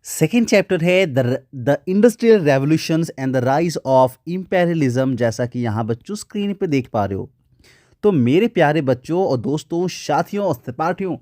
Second chapter है the industrial revolutions and the rise of imperialism. जैसा कि यहाँ बच्चों स्क्रीन पे देख पा रहे हो, तो मेरे प्यारे बच्चों और दोस्तों, साथियों और सहपाठियों,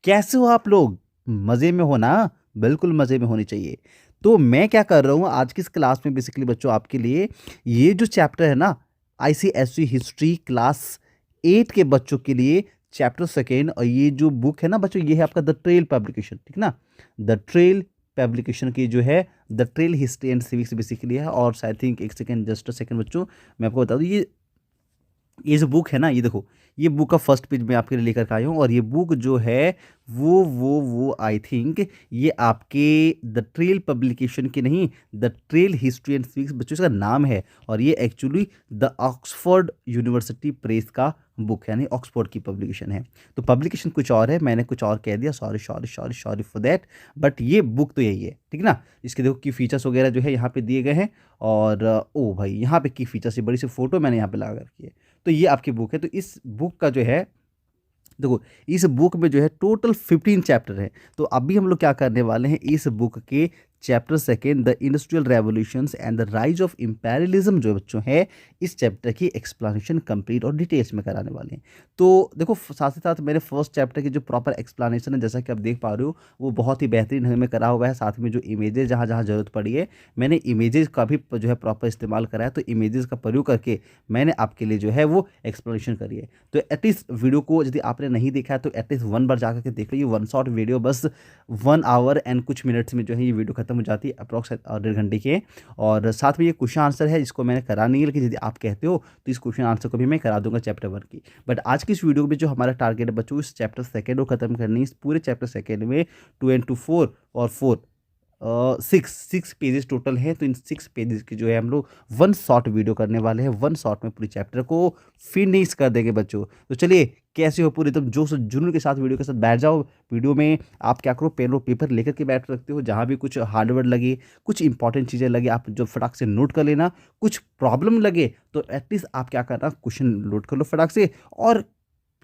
कैसे हो आप लोग? मज़े में हो ना? बिल्कुल मज़े में होनी चाहिए। तो मैं क्या कर रहा हूँ आज की इस क्लास में, बेसिकली बच्चों आपके लिए ये जो चैप्टर है ना, आईसीएसई हिस्ट्री क्लास 8 के बच्चों के लिए चैप्टर सेकेंड। और ये जो बुक है ना बच्चों, ये है आपका द ट्रेल पब्लिकेशन, ठीक ना? द ट्रेल पब्लिकेशन की जो है the trail history and civics basically है। और आई थिंक एक सेकेंड, जस्ट अ सेकेंड बच्चों, मैं आपको बता दूँ, ये जो बुक है ना, ये देखो, ये बुक का फर्स्ट पेज मैं आपके लिए लेकर के आया हूँ। और ये बुक जो है वो आई थिंक ये आपके द ट्रेल पब्लिकेशन की नहीं, the trail history and civics बच्चों इसका नाम है। और ये actually the Oxford university press का बुक है, यानी ऑक्सफोर्ड की पब्लिकेशन है। तो पब्लिकेशन कुछ और है, मैंने कुछ और कह दिया, sorry sorry sorry sorry for that. But ये बुक तो यही है, ठीक ना? इसके देखो की फीचर्स वगैरह जो है यहाँ पे दिए गए हैं। और ओ भाई, यहाँ पे की फीचर्स, ये बड़ी सी फोटो मैंने यहाँ पे लगा रखी है। तो ये आपकी बुक है। तो इस बुक का जो है, देखो, इस बुक में जो है टोटल 15 चैप्टर है। तो अभी हम लोग क्या करने वाले हैं, इस बुक के chapter second the industrial revolutions and the rise of imperialism जो बच्चों है, इस चैप्टर की एक्सप्लेनेशन कंप्लीट और डिटेल्स में कराने वाले हैं। तो देखो, साथ ही साथ मेरे फर्स्ट चैप्टर की जो प्रॉपर एक्सप्लेनेशन है, जैसा कि आप देख पा रहे हो, वो बहुत ही बेहतरीन ढंग में करा हुआ है। साथ में जो इमेजेस जहाँ जहाँ जरूरत पड़ी है, मैंने इमेजेस का भी जो है प्रॉपर इस्तेमाल करा है। तो इमेजेस का प्रयोग करके मैंने आपके लिए जो है वो एक्सप्लेनेशन करी है। तो एटलीस्ट वीडियो को यदि आपने नहीं देखा है तो एटलीस्ट वन बार जाकर के देख लो। ये वन शॉट वीडियो, बस 1 आवर एंड कुछ मिनट्स में जो है ये वीडियो खत्म हो जाती है, अप्रॉक्स 1.5 घंटे के। और साथ में ये क्वेश्चन आंसर है, जिसको मैंने करा नहीं है, लेकिन यदि आप कहते हो तो इस क्वेश्चन आंसर को भी मैं करा दूंगा चैप्टर 1 की। बट आज की इस वीडियो में जो हमारा टारगेट है बच्चों, इस चैप्टर सेकेंड को खत्म करनी है। इस पूरे चैप्टर सेकेंड में 2 and 2 4 और 4 6 पेजेस टोटल हैं। तो इन 6 पेजेस की जो है हम लोग वन शॉट वीडियो करने वाले हैं। वन शॉट में पूरी चैप्टर को फिनिश कर देंगे बच्चों। तो चलिए, कैसे हो पूरे एकदम जोश और जुनून के साथ वीडियो के साथ बैठ जाओ। वीडियो में आप क्या करो, पेन और पेपर लेकर के बैठ सकते हो। जहाँ भी कुछ हार्डवर्ड लगे, कुछ इंपॉर्टेंट चीज़ें लगे, आप जो फटाक से नोट कर लेना। कुछ प्रॉब्लम लगे तो एटलीस्ट आप क्या करना, क्वेश्चन नोट कर लो फटाक से। और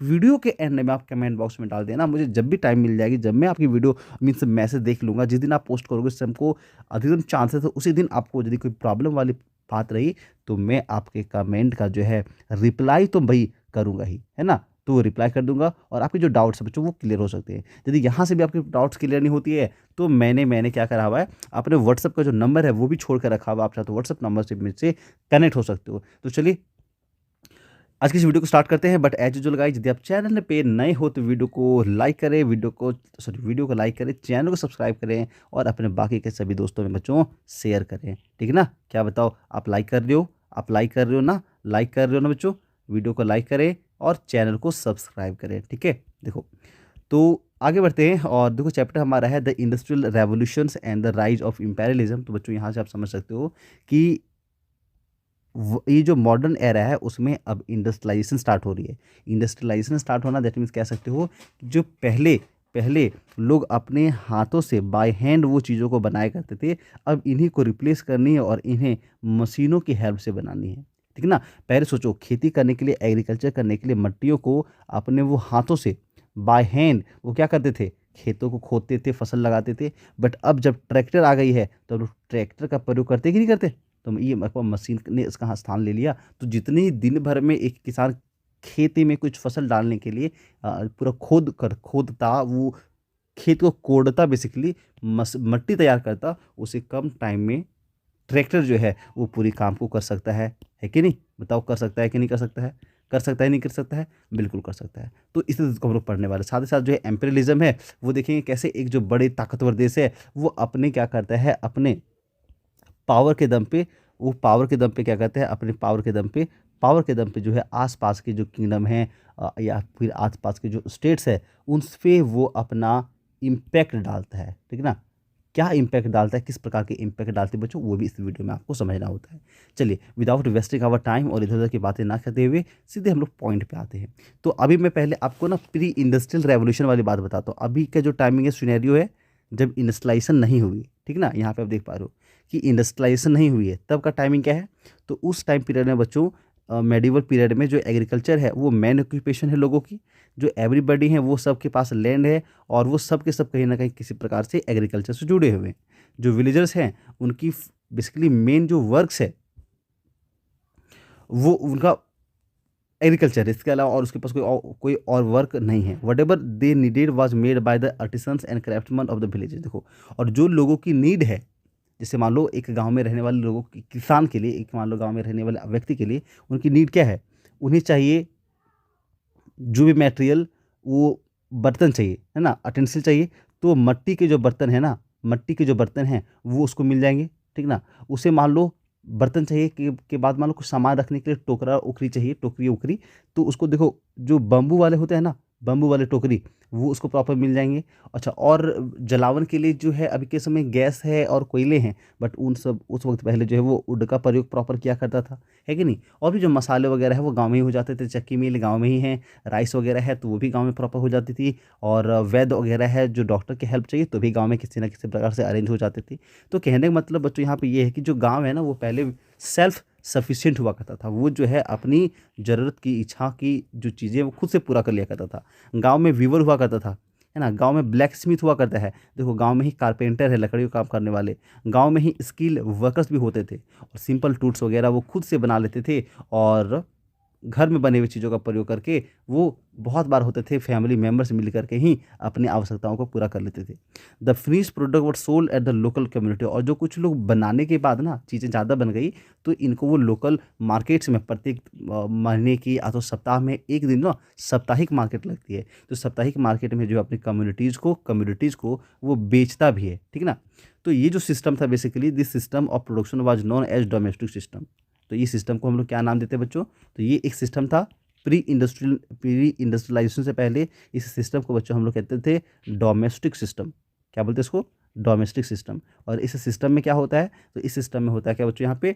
वीडियो के एंड में आप कमेंट बॉक्स में डाल देना। मुझे जब भी टाइम मिल जाएगी, जब मैं आपकी वीडियो मीन्स मैसेज देख लूँगा, जिस दिन आप पोस्ट करोगे उस टाइम को अधिकतम चांसेस है उसी दिन आपको यदि कोई प्रॉब्लम वाली बात रही तो मैं आपके कमेंट का जो है रिप्लाई तो भाई करूँगा ही, है ना? तो वो रिप्लाई कर दूंगा और आपके जो डाउट्स है बच्चों वो क्लियर हो सकते हैं। यदि यहाँ से भी आपके डाउट्स क्लियर नहीं होती है तो मैंने क्या करा हुआ है, अपने व्हाट्सअप का जो नंबर है वो भी छोड़ कर रखा हुआ। आप चाहे तो व्हाट्सअप नंबर से मुझसे कनेक्ट हो सकते हो। तो चलिए, आज की इस वीडियो को स्टार्ट करते हैं। बट एज यूजुअल गाइस, यदि आप चैनल पे नए हो तो वीडियो को लाइक करें, वीडियो को लाइक करें, चैनल को सब्सक्राइब करें और अपने बाकी के सभी दोस्तों में बच्चों शेयर करें, ठीक है ना? क्या बताओ, आप लाइक कर रहे हो? आप लाइक कर रहे हो ना? लाइक कर रहे हो ना बच्चों? वीडियो को लाइक करें और चैनल को सब्सक्राइब करें, ठीक है? देखो, तो आगे बढ़ते हैं। और देखो, चैप्टर हमारा है the industrial revolutions and the rise of imperialism. तो बच्चों यहाँ से आप समझ सकते हो कि ये जो मॉडर्न एरा है उसमें अब इंडस्ट्रियलाइजेशन स्टार्ट हो रही है। इंडस्ट्रियलाइजेशन स्टार्ट होना, दैट मीन्स कह सकते हो कि जो पहले पहले लोग अपने हाथों से बाय हैंड वो चीज़ों को बनाया करते थे, अब इन्हीं को रिप्लेस करनी है और इन्हें मशीनों की हेल्प से बनानी है, ठीक ना? पहले सोचो, खेती करने के लिए, एग्रीकल्चर करने के लिए मट्टियों को अपने वो हाथों से बाय हैंड वो क्या करते थे, खेतों को खोदते थे, फसल लगाते थे। बट अब जब ट्रैक्टर आ गई है तो लोग ट्रैक्टर का प्रयोग करते कि नहीं करते? तो ये मतलब मशीन ने इसका स्थान ले लिया। तो जितनी दिन भर में एक किसान खेती में कुछ फसल डालने के लिए पूरा खोदता, वो खेत को कोड़ता, बेसिकली मट्टी तैयार करता, उसे कम टाइम में ट्रैक्टर जो है वो पूरी काम को कर सकता है कि नहीं? बताओ, कर सकता है कि नहीं कर सकता है? कर सकता है, नहीं कर सकता है? बिल्कुल कर सकता है। तो इस तरह को हम लोग पढ़ने वाले। साथ ही साथ जो है एम्पेरियलिज्म है, वो देखेंगे कैसे एक जो बड़े ताकतवर देश है वो अपने क्या करता है, अपने पावर के दम पे, वो पावर के दम पे क्या कहते हैं, अपने पावर के दम पे जो है आसपास के जो किंगडम हैं या फिर आसपास के जो स्टेट्स है उन पे वो अपना इम्पैक्ट डालता है, ठीक है ना? क्या इम्पैक्ट डालता है, किस प्रकार के इम्पैक्ट डालते हैं बच्चों, वो भी इस वीडियो में आपको समझना होता है। चलिए, विदाउट वेस्टिंग आवर टाइम और इधर उधर की बातें ना करते हुए सीधे हम लोग पॉइंट पे आते हैं। तो अभी मैं पहले आपको ना प्री इंडस्ट्रियल रेवोल्यूशन वाली बात बताता हूँ। अभी का जो टाइमिंग है, सिनेरियो है जब इंडस्ट्रियलाइजेशन नहीं हुई, ठीक ना? यहाँ पे आप देख पा रहे हो कि इंडस्ट्रियलाइजेशन नहीं हुई है, तब का टाइमिंग क्या है? तो उस टाइम पीरियड में बच्चों मेडिवल पीरियड में जो एग्रीकल्चर है वो मेन ऑक्यूपेशन है लोगों की, जो एवरीबडी है वो सबके पास लैंड है और वो सब के सब कहीं ना कहीं किसी प्रकार से एग्रीकल्चर से जुड़े हुए हैं। जो विलेजर्स हैं उनकी बेसिकली मेन जो वर्क्स है वो उनका एग्रीकल्चर है, इसके अलावा और उसके पास कोई और वर्क नहीं है। What ever they needed was made by the artisans and craftsman of the village. देखो, और जो लोगों की नीड है, जैसे मान लो एक गांव में रहने वाले लोगों की, किसान के लिए, एक मान लो गांव में रहने वाले व्यक्ति के लिए उनकी नीड क्या है, उन्हें चाहिए जो भी मटेरियल, वो बर्तन चाहिए, है ना, अटेंसिल चाहिए। तो मट्टी के जो बर्तन है ना, मट्टी के जो बर्तन हैं वो उसको मिल जाएंगे, ठीक ना। उसे मान लो बर्तन चाहिए के बाद मान लो कुछ सामान रखने के लिए टोकरा उखरी चाहिए, टोकरी उखरी, तो उसको देखो जो बम्बू वाले होते हैं ना, बम्बू वाले टोकरी, वो उसको प्रॉपर मिल जाएंगे। अच्छा, और जलावन के लिए जो है अभी के समय गैस है और कोयले हैं, बट उन सब उस वक्त पहले जो है वो वुड का प्रयोग प्रॉपर किया करता था, है कि नहीं। और भी जो मसाले वगैरह है वो गांव में ही हो जाते थे, चक्की मिल गांव में ही है, राइस वगैरह है तो वो भी गांव में प्रॉपर हो जाती थी, और वैद्य वगैरह है जो डॉक्टर की हेल्प चाहिए तो भी गांव में किसी ना किसी प्रकार से अरेंज हो जाती थी। तो कहने का मतलब बच्चों यहाँ पे ये है कि जो गाँव है ना वो पहले सेल्फ सफिशिएंट हुआ करता था, वो जो है अपनी ज़रूरत की, इच्छा की जो चीज़ें वो खुद से पूरा कर लिया करता था। गांव में वीवर हुआ करता था, है ना, गांव में ब्लैक स्मिथ हुआ करता है, देखो गांव में ही कारपेंटर है, लकड़ी का काम करने वाले, गांव में ही स्किल वर्कर्स भी होते थे, और सिंपल टूल्स वगैरह वो खुद से बना लेते थे, और घर में बने हुए चीज़ों का प्रयोग करके वो बहुत बार होते थे फैमिली मेम्बर्स मिल करके ही अपनी आवश्यकताओं को पूरा कर लेते थे। The finish product was sold at the local community, और जो कुछ लोग बनाने के बाद ना चीज़ें ज़्यादा बन गई तो इनको वो लोकल मार्केट्स में प्रत्येक महीने की अथवा सप्ताह में एक दिन ना साप्ताहिक मार्केट लगती है, तो साप्ताहिक मार्केट में जो अपनी कम्युनिटीज़ को वो बेचता भी है, ठीक ना। तो ये जो सिस्टम था, basically this system of production was known as domestic system. तो ये सिस्टम को हम लोग क्या नाम देते हैं बच्चों, तो ये एक सिस्टम था प्री इंडस्ट्रियलाइजेशन से पहले। इस सिस्टम को बच्चों हम लोग कहते थे डोमेस्टिक सिस्टम। क्या बोलते हैं इसको, डोमेस्टिक सिस्टम। और इस सिस्टम में क्या होता है, तो इस सिस्टम में होता है क्या बच्चों, यहाँ पे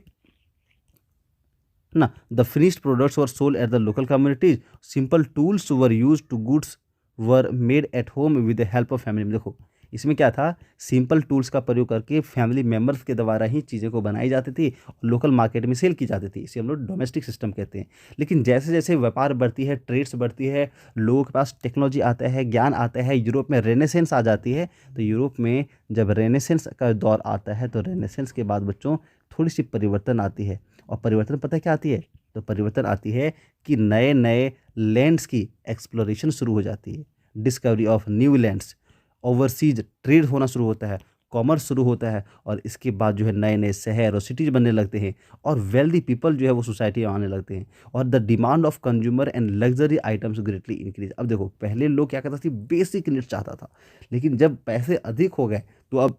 ना the finished products were sold at the local communities, simple tools were use to goods were made at home with the help of family. देखो इसमें क्या था, सिंपल टूल्स का प्रयोग करके फैमिली मेम्बर्स के द्वारा ही चीज़ें को बनाई जाती थी और लोकल मार्केट में सेल की जाती थी, इसे हम लोग डोमेस्टिक सिस्टम कहते हैं। लेकिन जैसे जैसे व्यापार बढ़ती है, ट्रेड्स बढ़ती है, लोगों के पास टेक्नोलॉजी आता है, ज्ञान आता है, यूरोप में रेनेसेंस आ जाती है, तो यूरोप में जब रेनेसेंस का दौर आता है तो रेनेसेंस के बाद बच्चों थोड़ी सी परिवर्तन आती है, और परिवर्तन पता है क्या आती है, तो परिवर्तन आती है कि नए नए लैंड्स की एक्सप्लोरेशन शुरू हो जाती है, discovery of new lands, overseas trade होना शुरू होता है, कॉमर्स शुरू होता है, और इसके बाद जो है नए नए शहर और सिटीज बनने लगते हैं, और वेल्दी पीपल जो है वो सोसाइटी में आने लगते हैं, और the demand of consumer and luxury items greatly increase. अब देखो पहले लोग क्या करता था, बेसिक नीड्स चाहता था, लेकिन जब पैसे अधिक हो गए तो अब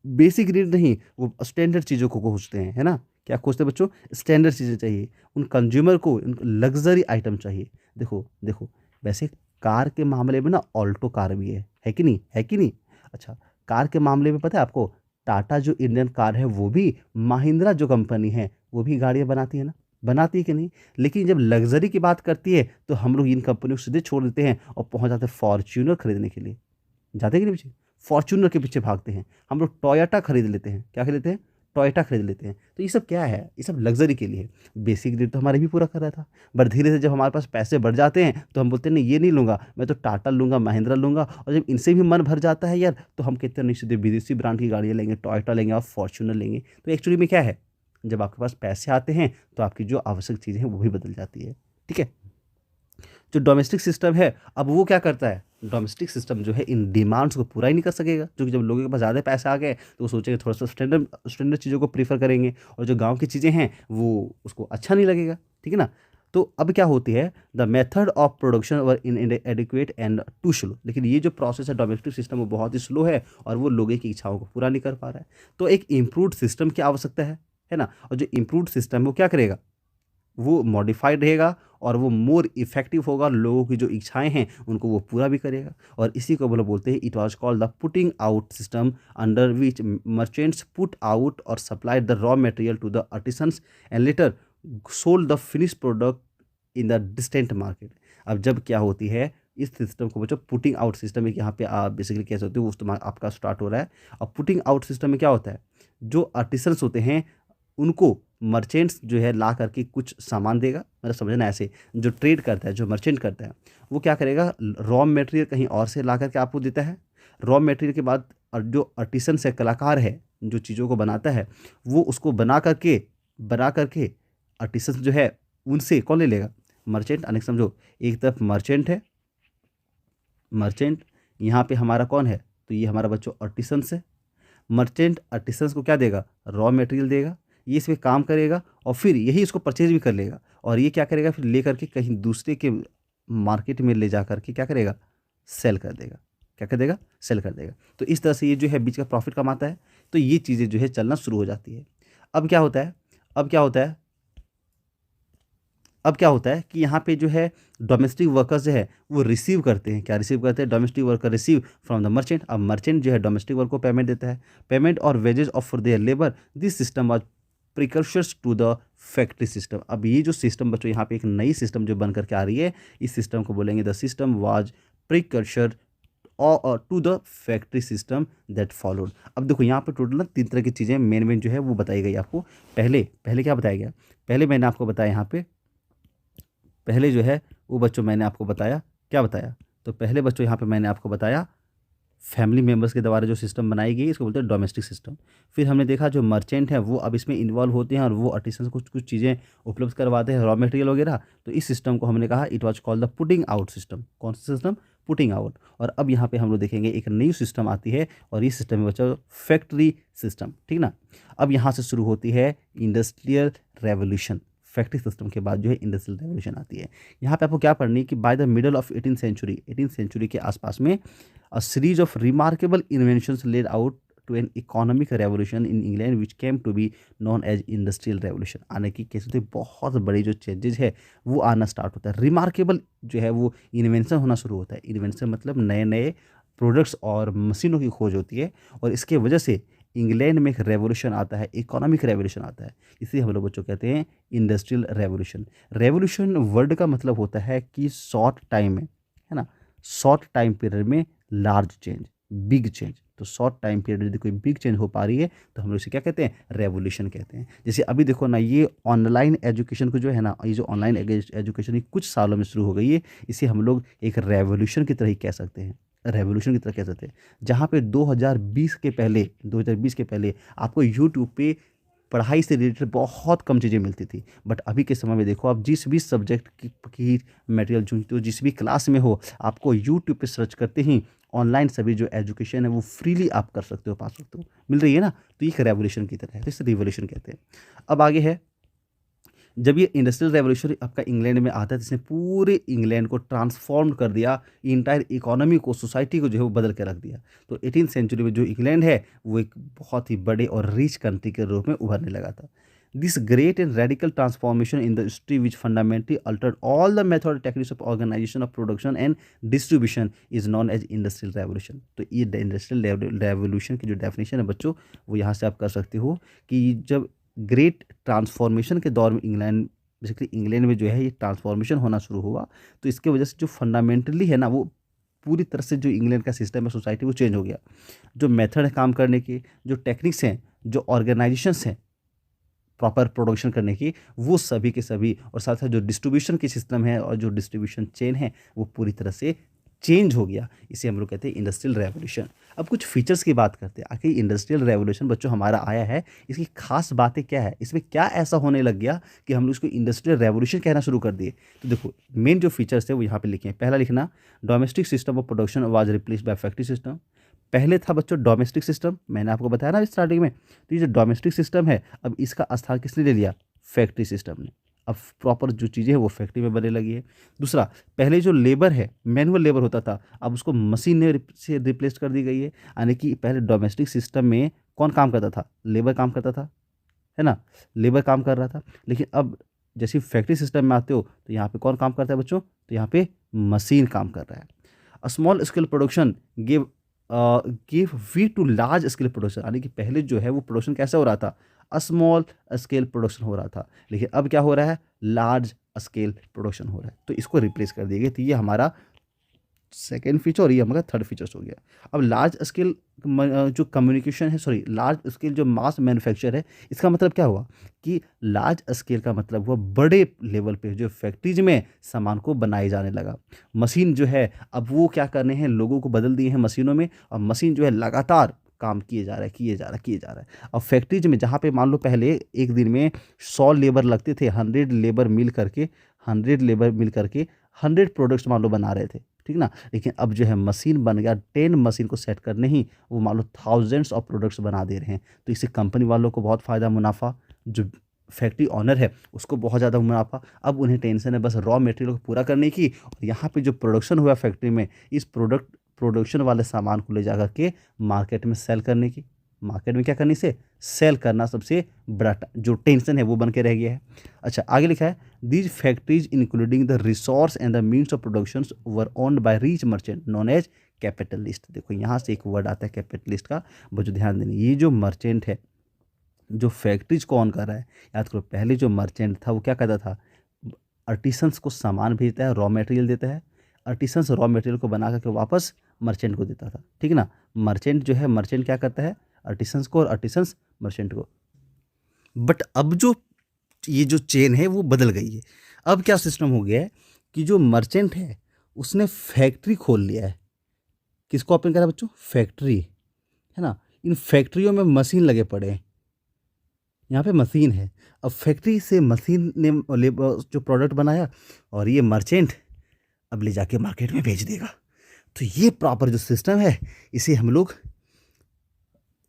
बेसिक नीड नहीं, वो स्टैंडर्ड चीज़ों को खोजते हैं, है ना। क्या खोजते हैं बच्चों, स्टैंडर्ड चीज़ें चाहिए उन कंज्यूमर को, उनको लग्जरी आइटम चाहिए। देखो देखो, वैसे कार के मामले में ना ऑल्टो कार भी है कि नहीं, है कि नहीं। अच्छा, कार के मामले में पता है आपको, टाटा जो इंडियन कार है वो भी, महिंद्रा जो कंपनी है वो भी गाड़ियाँ बनाती है ना, बनाती है कि नहीं। लेकिन जब लग्जरी की बात करती है तो हम लोग इन कंपनियों को सीधे छोड़ देते हैं और पहुंच जाते हैं फॉर्च्यूनर खरीदने के लिए, जाते हैं कि नहीं पीछे, फॉर्च्यूनर के पीछे भागते हैं। हम लोग टोयोटा खरीद लेते हैं, क्या खरीदते हैं, टोयोटा खरीद लेते हैं। तो ये सब क्या है, ये सब लग्जरी के लिए है। बेसिक नीड तो हमारे भी पूरा कर रहा था, बट धीरे धीरे जब हमारे पास पैसे बढ़ जाते हैं तो हम बोलते हैं नहीं ये नहीं लूँगा, मैं तो टाटा लूँगा, महिंद्रा लूँगा। और जब इनसे भी मन भर जाता है यार, तो हम कहते हैं नहीं सीधे विदेशी ब्रांड की गाड़ियाँ लेंगे, टोयोटा लेंगे और फॉर्च्यूनर लेंगे। तो एक्चुअली में क्या है, जब आपके पास पैसे आते हैं तो आपकी जो आवश्यक चीज़ें हैं वो भी बदल जाती है, ठीक है। जो डोमेस्टिक सिस्टम है, अब वो क्या करता है, डोमेस्टिक सिस्टम जो है इन डिमांड्स को पूरा ही नहीं कर सकेगा, क्योंकि जब लोगों के पास ज़्यादा पैसे आ गए तो वो सोचेंगे थोड़ा सा स्टैंडर्ड स्टैंडर्ड चीज़ों को प्रीफर करेंगे, और जो गांव की चीज़ें हैं वो उसको अच्छा नहीं लगेगा, ठीक है ना। तो अब क्या होती है, the method of production were inadequate and too slow. लेकिन ये जो प्रोसेस है डोमेस्टिक सिस्टम वो बहुत ही स्लो है और वो लोगों की इच्छाओं को पूरा नहीं कर पा रहा है। तो एक इम्प्रूव्ड सिस्टम की आवश्यकता है ना। और जो इम्प्रूव्ड सिस्टम है वो क्या करेगा, वो मॉडिफाइड रहेगा और वो मोर इफेक्टिव होगा, लोगों की जो इच्छाएं हैं उनको वो पूरा भी करेगा। और इसी को बोलो बोलते हैं it was called the putting out system, under which merchants put out और supplied the raw material to the artisans and later sold the finish product in the distant market. अब जब क्या होती है, इस सिस्टम को बच्चों पुटिंग आउट सिस्टम है, यहाँ पे आप बेसिकली कह सकते हो उस आपका स्टार्ट हो रहा है। और पुटिंग आउट सिस्टम में क्या होता है, जो आर्टिसंस होते हैं उनको मर्चेंट्स जो है ला करके कुछ सामान देगा, मतलब समझना ऐसे, जो ट्रेड करता है, जो मर्चेंट करता है, वो क्या करेगा, रॉ मटेरियल कहीं और से ला करके आपको देता है। रॉ मटेरियल के बाद और जो आर्टिसन है, कलाकार है, जो चीज़ों को बनाता है, वो उसको बना करके आर्टिसन जो है उनसे कौन ले लेगा, मर्चेंट। अनेक समझो, एक तरफ मर्चेंट है, मर्चेंट, यहाँ पे हमारा कौन है, तो ये हमारा बच्चों आर्टिसंस है। मर्चेंट आर्टिसंस को क्या देगा, रॉ मटेरियल देगा, ये इस पे काम करेगा और फिर यही इसको परचेज भी कर लेगा, और ये क्या करेगा, फिर ले करके कहीं दूसरे के मार्केट में ले जा करके क्या करेगा, सेल कर देगा। क्या कर देगा, सेल कर देगा। तो इस तरह से ये जो है बीच का प्रॉफिट कमाता है। तो ये चीज़ें जो है चलना शुरू हो जाती है। अब क्या होता है, अब क्या होता है, अब क्या होता है कि यहाँ पे जो है डोमेस्टिक वर्कर्स जो है वो रिसीव करते हैं, क्या रिसीव करते हैं, domestic worker receive from the merchant. अब मर्चेंट जो है डोमेस्टिक वर्कर को पेमेंट देता है, पेमेंट और wages of for their labour. This system was precursors to the factory system. अब ये जो सिस्टम बच्चों, यहाँ पे एक नई सिस्टम जो बन करके आ रही है, इस सिस्टम को बोलेंगे द सिस्टम वाज प्रिकर्सर और to the factory system that followed. अब देखो यहाँ पे टोटल ना 3 तरह की चीज़ें मेन जो है वो बताई गई आपको। पहले पहले क्या बताया गया, पहले मैंने आपको बताया यहाँ पे, पहले जो है वो बच्चों मैंने आपको बताया, क्या बताया, तो पहले बच्चों यहाँ पे मैंने आपको बताया फैमिली मेंबर्स के द्वारा जो सिस्टम बनाई गई इसको बोलते हैं डोमेस्टिक सिस्टम। फिर हमने देखा जो मर्चेंट है वो अब इसमें इन्वॉल्व होते हैं और वो आर्टिसन को कुछ कुछ चीज़ें उपलब्ध करवाते हैं, रॉ मटेरियल वगैरह। तो इस सिस्टम को हमने कहा it was called the putting out system. कौन सा सिस्टम, पुटिंग आउट। और अब यहाँ पे हम लोग देखेंगे एक नई सिस्टम आती है और इस सिस्टम में बच्चा फैक्ट्री सिस्टम, ठीक ना। अब यहाँ से शुरू होती है इंडस्ट्रियल रेवोल्यूशन। फैक्ट्री सिस्टम के बाद जो है इंडस्ट्रियल रेवोल्यूशन आती है। यहाँ पे आपको क्या पढ़नी है कि by the middle of 18th century, 18th century के आसपास में a series of remarkable inventions led out to an economic revolution in England which came to be known as industrial revolution। आने की कैसे तो बहुत बड़ी जो चेंजेस है वो आना स्टार्ट होता है। रिमार्केबल जो है वो इन्वेंशन होना शुरू होता है। इन्वेंशन मतलब नए नए प्रोडक्ट्स और मशीनों की खोज होती है और इसके वजह से इंग्लैंड में एक रेवोल्यूशन आता है, इकोनॉमिक रेवोल्यूशन आता है। इसे हम लोग बच्चों कहते हैं इंडस्ट्रियल रेवोल्यूशन। रेवोल्यूशन वर्ड का मतलब होता है कि शॉर्ट टाइम में, है ना, शॉर्ट टाइम पीरियड में लार्ज चेंज, बिग चेंज। तो शॉर्ट टाइम पीरियड यदि कोई बिग चेंज हो पा रही है तो हम लोग इसे क्या कहते हैं, रेवोल्यूशन कहते हैं। जैसे अभी देखो ना, ये ऑनलाइन एजुकेशन को जो है ना, ये जो ऑनलाइन एजुकेशन कुछ सालों में शुरू हो गई है, इसे हम लोग एक रेवोल्यूशन की तरह ही कह सकते हैं, रेवोल्यूशन की तरह कह सकते हैं। जहाँ पे 2020 के पहले, 2020 के पहले आपको यूट्यूब पे पढ़ाई से रिलेटेड बहुत कम चीज़ें मिलती थी, बट अभी के समय में देखो आप जिस भी सब्जेक्ट की मटेरियल चुनते हो, जिस भी क्लास में हो, आपको यूट्यूब पे सर्च करते ही ऑनलाइन सभी जो एजुकेशन है वो फ्रीली आप कर सकते हो, पा सकते हो, मिल रही है ना। तो ये एक रेवोल्यूशन की तरह है, तो इसे रिवोल्यूशन कहते हैं। अब आगे है, जब ये इंडस्ट्रियल रेवोल्यूशन आपका इंग्लैंड में आता है तो इसने पूरे इंग्लैंड को ट्रांसफॉर्म कर दिया, इंटायर इकोनॉमी को, सोसाइटी को जो है वो बदल के रख दिया। तो 18th सेंचुरी में जो इंग्लैंड है वो एक बहुत ही बड़े और रिच कंट्री के रूप में उभरने लगा था। This great and radical transformation in the history which fundamentally altered all the method techniques of organisation of production and distribution is known as industrial revolution. तो ये इंडस्ट्रियल रेवोल्यूशन की जो डेफिनेशन है बच्चों, वो यहाँ से आप कर सकते हो कि जब ग्रेट ट्रांसफॉर्मेशन के दौर में इंग्लैंड, बेसिकली इंग्लैंड में जो है ये ट्रांसफॉर्मेशन होना शुरू हुआ, तो इसके वजह से जो फंडामेंटली है ना, वो पूरी तरह से जो इंग्लैंड का सिस्टम है, सोसाइटी, वो चेंज हो गया। जो मेथड है काम करने की, जो टेक्निक्स हैं, जो ऑर्गेनाइजेशंस हैं प्रॉपर प्रोडक्शन करने की, वो सभी के सभी, और साथ साथ जो डिस्ट्रीब्यूशन की सिस्टम है और जो डिस्ट्रीब्यूशन चेन है वो पूरी तरह से चेंज हो गया। इसे हम लोग कहते हैं इंडस्ट्रियल रेवोल्यूशन। अब कुछ फीचर्स की बात करते हैं, आखिर इंडस्ट्रियल रेवोल्यूशन बच्चों हमारा आया है, इसकी खास बातें क्या है, इसमें क्या ऐसा होने लग गया कि हम लोग इसको इंडस्ट्रियल रेवोल्यूशन कहना शुरू कर दिए। तो देखो मेन जो फीचर्स थे वो यहाँ पे लिखे हैं। पहला लिखना, domestic system of production was replaced by factory system. पहले था बच्चों डोमेस्टिक सिस्टम, मैंने आपको बताया ना स्टार्टिंग में। तो ये जो डोमेस्टिक सिस्टम है, अब इसका स्थान किसने ले लिया, फैक्ट्री सिस्टम ने। अब प्रॉपर जो चीज़ें हैं वो फैक्ट्री में बनने लगी है। दूसरा, पहले जो लेबर है, मैनुअल लेबर होता था, अब उसको मशीन ने से रिप्लेस कर दी गई है। यानी कि पहले डोमेस्टिक सिस्टम में कौन काम करता था, लेबर काम करता था, है ना, लेबर काम कर रहा था। लेकिन अब जैसे फैक्ट्री सिस्टम में आते हो तो यहाँ पे कौन काम करता है बच्चों, तो यहाँ पे मशीन काम कर रहा है। A small scale production give way to large scale production. यानी कि पहले जो है वो प्रोडक्शन कैसे हो रहा था, स्मॉल स्केल प्रोडक्शन हो रहा था, लेकिन अब क्या हो रहा है, लार्ज स्केल प्रोडक्शन हो रहा है। तो इसको रिप्लेस कर दिया गया। तो ये हमारा सेकेंड फीचर और ये हमारा थर्ड फीचर्स हो गया। अब लार्ज स्केल जो कम्युनिकेशन है, सॉरी लार्ज स्केल जो मास मैन्युफैक्चर है, इसका मतलब क्या हुआ कि लार्ज स्केल का मतलब हुआ बड़े लेवल पे जो फैक्ट्रीज में सामान को बनाए जाने लगा। मशीन जो है अब वो क्या करने हैं, लोगों को बदल दिए हैं मशीनों में, और मशीन जो है लगातार काम किए जा रहा है, किए जा रहा है, किए जा रहा है। अब फैक्ट्रीज में जहाँ पे मान लो पहले एक दिन में 100 लेबर लगते थे, 100 लेबर मिल करके 100 प्रोडक्ट्स मान लो बना रहे थे, ठीक ना। लेकिन अब जो है मशीन बन गया, 10 मशीन को सेट करने ही वो मान लो थाउजेंड्स ऑफ प्रोडक्ट्स बना दे रहे हैं। तो इससे कंपनी वालों को बहुत फ़ायदा, मुनाफा, जो फैक्ट्री ऑनर है उसको बहुत ज़्यादा मुनाफा। अब उन्हें टेंशन है बस रॉ मटेरियल को पूरा करने की, और यहाँ पे जो प्रोडक्शन हुआ फैक्ट्री में, इस प्रोडक्शन वाले सामान को ले जा करके मार्केट में सेल करने की। मार्केट में क्या करने से सेल करना सबसे बड़ा जो टेंशन है वो बन के रह गया है। अच्छा, आगे लिखा है these factories including the resource and the means of production were owned by rich merchant known as capitalist. देखो यहाँ से एक वर्ड आता है कैपिटलिस्ट का, बच्चों ध्यान देना। ये जो मर्चेंट है, जो फैक्ट्रीज को ऑन कर रहा है, याद करो पहले जो मर्चेंट था वो क्या करता था, आर्टिसंस को सामान भेजता है, रॉ मटेरियल देता है, आर्टिसंस रॉ मटेरियल को बना करके वापस मर्चेंट को देता था, ठीक ना। मर्चेंट जो है, मर्चेंट क्या करता है, आर्टिसंस को, और आर्टिसंस मर्चेंट को। बट अब जो ये जो चेन है वो बदल गई है। अब क्या सिस्टम हो गया है कि जो मर्चेंट है उसने फैक्ट्री खोल लिया है। किसको ओपन करा बच्चों, फैक्ट्री, है ना। इन फैक्ट्रियों में मशीन लगे पड़े हैं, यहाँ पे मशीन है। अब फैक्ट्री से मशीन ने जो प्रोडक्ट बनाया, और ये मर्चेंट अब ले जाके मार्केट में बेच देगा। तो ये प्रॉपर जो सिस्टम है इसे हम लोग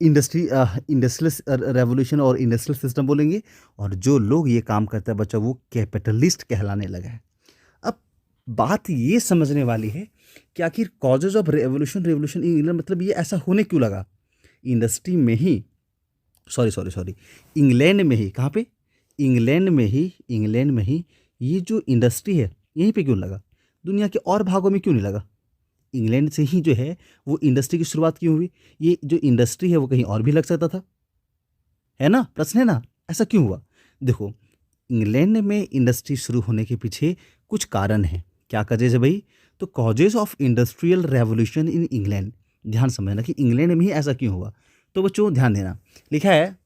इंडस्ट्रियल रेवोल्यूशन और इंडस्ट्रियल सिस्टम बोलेंगे। और जो लोग ये काम करते हैं बच्चा, वो कैपिटलिस्ट कहलाने लगा है। अब बात ये समझने वाली है कि आखिर causes of revolution in England, मतलब ये ऐसा होने क्यों लगा। इंडस्ट्री में ही सॉरी इंग्लैंड में ही, कहाँ पे, इंग्लैंड में ही ये जो इंडस्ट्री है यहीं पे क्यों लगा, दुनिया के और भागों में क्यों नहीं लगा। इंग्लैंड से ही जो है वो इंडस्ट्री की शुरुआत क्यों हुई। ये जो इंडस्ट्री है वो कहीं और भी लग सकता था, है ना, प्रश्न है ना, ऐसा क्यों हुआ। देखो, इंग्लैंड में इंडस्ट्री शुरू होने के पीछे कुछ कारण हैं। क्या कॉजेज है भाई, तो causes of industrial revolution in England. ध्यान समझना कि इंग्लैंड में ही ऐसा क्यों हुआ। तो बच्चों ध्यान देना, लिखा है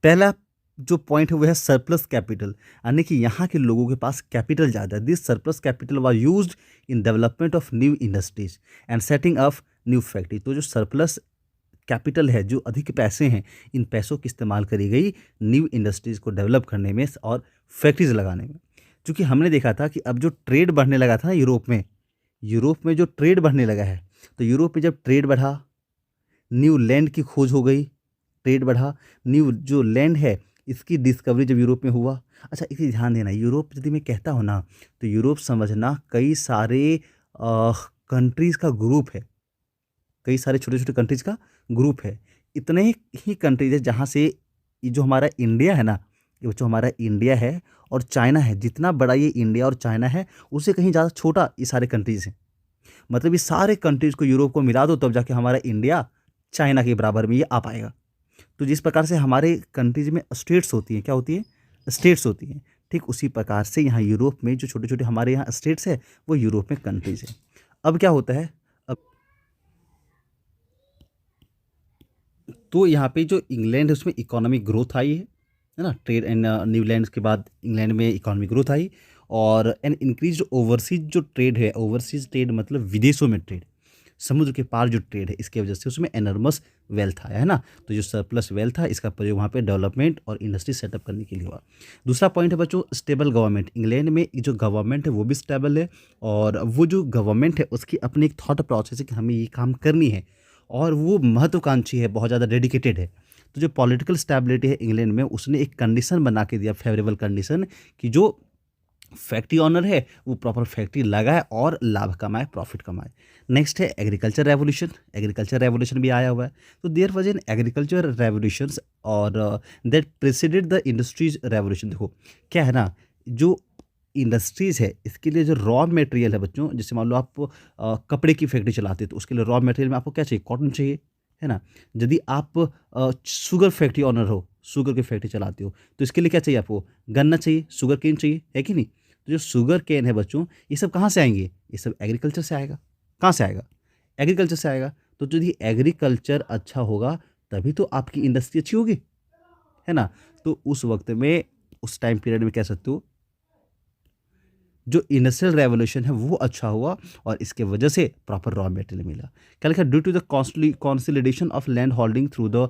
पहला जो पॉइंट है वो है सरप्लस कैपिटल, यानी कि यहाँ के लोगों के पास कैपिटल ज़्यादा है। This surplus capital was used in development of new industries and setting up new factory. तो जो सरप्लस कैपिटल है, जो अधिक पैसे हैं, इन पैसों की इस्तेमाल करी गई न्यू इंडस्ट्रीज़ को डेवलप करने में और फैक्ट्रीज लगाने में। क्योंकि हमने देखा था कि अब जो ट्रेड बढ़ने लगा था ना यूरोप में जो ट्रेड बढ़ने लगा है, तो यूरोप में जब ट्रेड बढ़ा, न्यू लैंड की खोज हो गई, ट्रेड बढ़ा, न्यू जो लैंड है इसकी डिस्कवरी जब यूरोप में हुआ। अच्छा, इसे ध्यान देना, यूरोप यदि मैं कहता हूँ ना, तो यूरोप समझना कई सारे कंट्रीज़ का ग्रुप है, कई सारे छोटे छोटे कंट्रीज़ का ग्रुप है। इतने ही कंट्रीज है जहाँ से ये जो हमारा इंडिया है ना, ये जो हमारा इंडिया है और चाइना है, जितना बड़ा ये इंडिया और चाइना है उससे कहीं ज़्यादा छोटा ये सारे कंट्रीज़ हैं। मतलब ये सारे कंट्रीज़ को यूरोप को मिला दो तब जाके हमारा इंडिया चाइना के बराबर में ये आ पाएगा। तो जिस प्रकार से हमारे कंट्रीज में स्टेट्स होती हैं, क्या होती है, स्टेट्स होती हैं, ठीक उसी प्रकार से यहाँ यूरोप में जो छोटे छोटे हमारे यहाँ स्टेट्स है वो यूरोप में कंट्रीज है। अब क्या होता है, अब तो यहाँ पे जो इंग्लैंड है उसमें इकोनॉमिक ग्रोथ आई है ना, ट्रेड एंड न्यूलैंड के बाद इंग्लैंड में इकोनॉमिक ग्रोथ आई, और एन इंक्रीज ओवरसीज जो ट्रेड है, ओवरसीज ट्रेड मतलब विदेशों में ट्रेड, समुद्र के पार जो ट्रेड है, इसके वजह से उसमें एनर्मस वेल्थ आया है ना। तो जो सरप्लस वेल्थ था इसका प्रयोग वहाँ पे डेवलपमेंट और इंडस्ट्री सेटअप करने के लिए हुआ। दूसरा पॉइंट है बच्चों स्टेबल गवर्नमेंट। इंग्लैंड में जो गवर्नमेंट है वो भी स्टेबल है, और वो जो गवर्नमेंट है उसकी अपनी एक थॉट प्रोसेस है कि हमें ये काम करनी है, और वो महत्वाकांक्षी है, बहुत ज़्यादा डेडिकेटेड है। तो जो पॉलिटिकल स्टेबिलिटी है इंग्लैंड में, उसने एक कंडीशन बना के दिया, फेवरेबल कंडीशन, कि जो फैक्ट्री ऑनर है वो प्रॉपर फैक्ट्री लगाए और लाभ कमाए, प्रॉफिट कमाए। नेक्स्ट है एग्रीकल्चर रेवोल्यूशन। एग्रीकल्चर रेवोल्यूशन भी आया हुआ है। तो there was an agriculture revolution और that preceded the industries revolution. देखो क्या है ना, जो इंडस्ट्रीज़ है इसके लिए जो रॉ मटेरियल है बच्चों, जैसे मान लो आप कपड़े की फैक्ट्री चलाते हैं तो उसके लिए रॉ मटेरियल में आपको क्या चाहिए, कॉटन चाहिए, है ना। यदि आप शुगर फैक्ट्री ऑनर हो, शुगर की फैक्ट्री चलाते हो, तो इसके लिए क्या चाहिए आपको, गन्ना चाहिए, शुगर केन चाहिए, है कि नहीं। तो जो शुगर केन है बच्चों, ये सब कहाँ से आएंगे? ये सब एग्रीकल्चर से आएगा। कहाँ से आएगा? एग्रीकल्चर से आएगा। तो यदि एग्रीकल्चर अच्छा होगा तभी तो आपकी इंडस्ट्री अच्छी होगी, है ना? तो उस वक्त में, उस टाइम पीरियड में कह सकते हो जो इंडस्ट्रियल रेवोल्यूशन है वो अच्छा हुआ और इसके वजह से प्रॉपर रॉ मटेरियल मिला। क्या लिखा? Due to the consolidation of land holding through the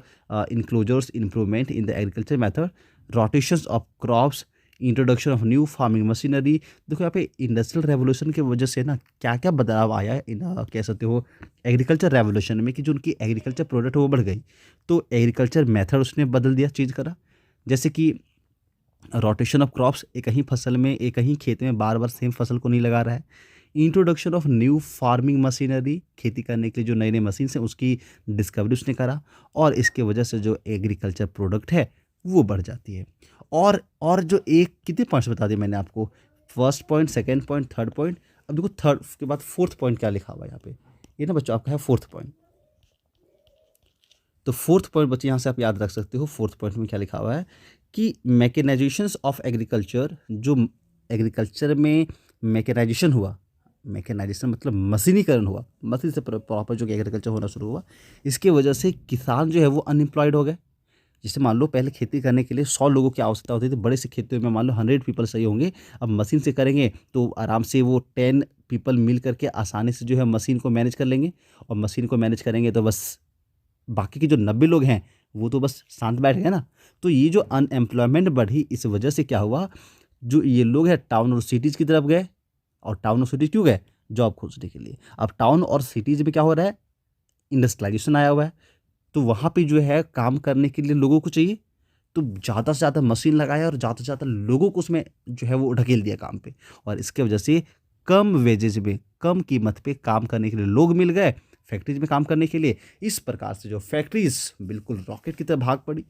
enclosures, improvement in the agriculture method, rotations of crops, introduction of new farming machinery. देखो यहाँ पे इंडस्ट्रियल रेवोल्यूशन की वजह से ना क्या क्या बदलाव आया है कह सकते हो एग्रीकल्चर रेवोल्यूशन में, कि जो उनकी एग्रीकल्चर प्रोडक्ट वो बढ़ गई। तो एग्रीकल्चर मेथड उसने बदल दिया, चेंज करा। जैसे कि रोटेशन ऑफ क्रॉप्स, एक ही फसल में, एक ही खेत में बार बार सेम फसल को नहीं लगा रहा है। Introduction of new farming machinery, खेती करने के लिए जो नए नए मशीन हैं उसकी डिस्कवरी उसने करा, और इसके वजह से जो एग्रीकल्चर प्रोडक्ट है वो बढ़ जाती है। और जो एक कितने पॉइंट्स बता दिए मैंने आपको? First point, second point, third point. अब देखो थर्ड के बाद फोर्थ पॉइंट क्या लिखा हुआ है यहाँ पे? ये ना बच्चों आपका है फोर्थ पॉइंट। तो फोर्थ पॉइंट बच्चे यहाँ से आप याद रख सकते हो। फोर्थ पॉइंट में क्या लिखा हुआ है कि मैकेनाइजेशंस ऑफ एग्रीकल्चर, जो एग्रीकल्चर में मैकेनाइजेशन हुआ, मैकेनाइजेशन मतलब मशीनीकरण हुआ, मशीन से प्रॉपर जो एग्रीकल्चर होना शुरू हुआ, इसके वजह से किसान जो है वो अनएम्प्लॉयड हो गए। जैसे मान लो पहले खेती करने के लिए 100 लोगों की आवश्यकता होती थी, बड़े से खेतों में मान लो 100 पीपल सही होंगे। अब मशीन से करेंगे तो आराम से वो 10 पीपल मिल करके आसानी से जो है मशीन को मैनेज कर लेंगे, और मशीन को मैनेज करेंगे तो बस बाकी के जो 90 लोग हैं वो तो बस शांत बैठ गए ना। तो ये जो अनएम्प्लॉयमेंट बढ़ी, इस वजह से क्या हुआ, जो ये लोग हैं टाउन और सिटीज़ की तरफ गए। और टाउन और सिटीज़ क्यों गए? जॉब खोजने के लिए। अब टाउन और सिटीज़ में क्या हो रहा है? इंडस्ट्रियलाइजेशन आया हुआ है, तो वहाँ पे जो है काम करने के लिए लोगों को चाहिए, तो ज़्यादा से ज़्यादा मशीन लगाया और ज़्यादा से ज़्यादा लोगों को उसमें जो है वो ढकेल दिया काम पे, और इसके वजह से कम वेजेज में, कम कीमत पे काम करने के लिए लोग मिल गए, फैक्ट्रीज में काम करने के लिए। इस प्रकार से जो फैक्ट्रीज बिल्कुल रॉकेट की तरह भाग पड़ी।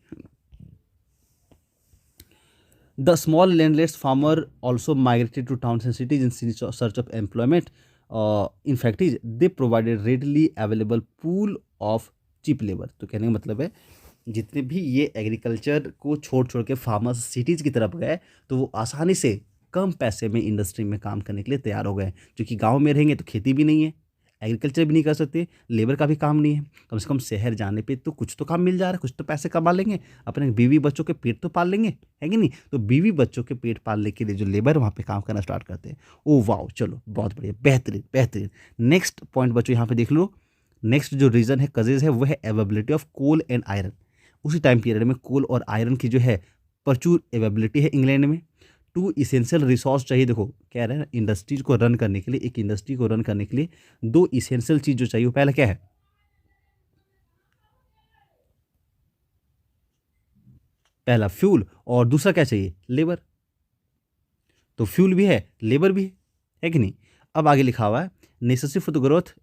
The small landless farmer also migrated to towns and cities in search of employment in factories. They provided readily available pool of cheap labour. तो कहने का मतलब है जितने भी ये एग्रीकल्चर को छोड़ छोड़ के फार्मर्स सिटीज़ की तरफ गए, तो वो आसानी से कम पैसे में इंडस्ट्री में काम करने के लिए तैयार हो गए। क्योंकि गांव में रहेंगे तो खेती भी नहीं है, एग्रीकल्चर भी नहीं कर सकते, लेबर का भी काम नहीं है। कम से कम शहर जाने पे तो कुछ तो काम मिल जा रहा है, कुछ तो पैसे कमा लेंगे, अपने बीवी बच्चों के पेट तो पाल लेंगे, है कि नहीं? तो बीवी बच्चों के पेट पालने के लिए जो लेबर वहाँ पे काम करना स्टार्ट करते हैं। ओ वाह, चलो बहुत बढ़िया, बेहतरीन बेहतरीन। नेक्स्ट पॉइंट बच्चों यहाँ पे देख लो। नेक्स्ट जो रीज़न है कजेज है वो है availability of coal and iron. उसी टाइम पीरियड में कोल और आयरन की जो है प्रचुर अवेबिलिटी है इंग्लैंड में। टू इसेंशियल रिसोर्स चाहिए। देखो कह रहे हैं इंडस्ट्रीज को रन करने के लिए, एक इंडस्ट्री को रन करने के लिए 2 इसेंशियल चीज जो चाहिए, वो पहला क्या है? पहला फ्यूल, और दूसरा क्या चाहिए? लेबर। तो फ्यूल भी है, लेबर भी है कि नहीं? अब आगे लिखा हुआ है necessary for the growth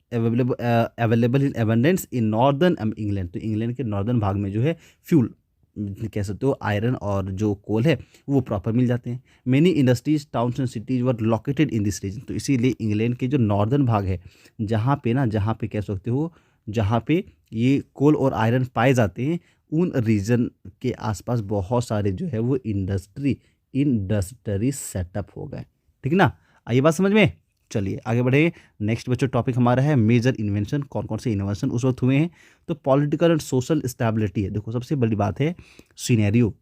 available in abundance in northern England. तो इंग्लैंड के नॉर्दर्न भाग में जो है फ्यूल, कह सकते हो आयरन और जो कोल है वो प्रॉपर मिल जाते हैं। Many industries towns and cities were located in this region. तो इसीलिए इंग्लैंड के जो नॉर्दर्न भाग है, जहाँ पे कह सकते हो, जहाँ पे ये कोल और आयरन पाए जाते हैं, उन रीजन के आसपास बहुत सारे जो है वो इंडस्ट्री सेटअप हो गए। ठीक ना? आइए बात समझ में। चलिए आगे बढ़े। नेक्स्ट बच्चों टॉपिक हमारा है मेजर इन्वेंशन। कौन कौन से इन्वेंशन उस वक्त हुए हैं? तो पॉलिटिकल एंड सोशल स्टेबिलिटी है। देखो सबसे बड़ी बात है सीनेरियो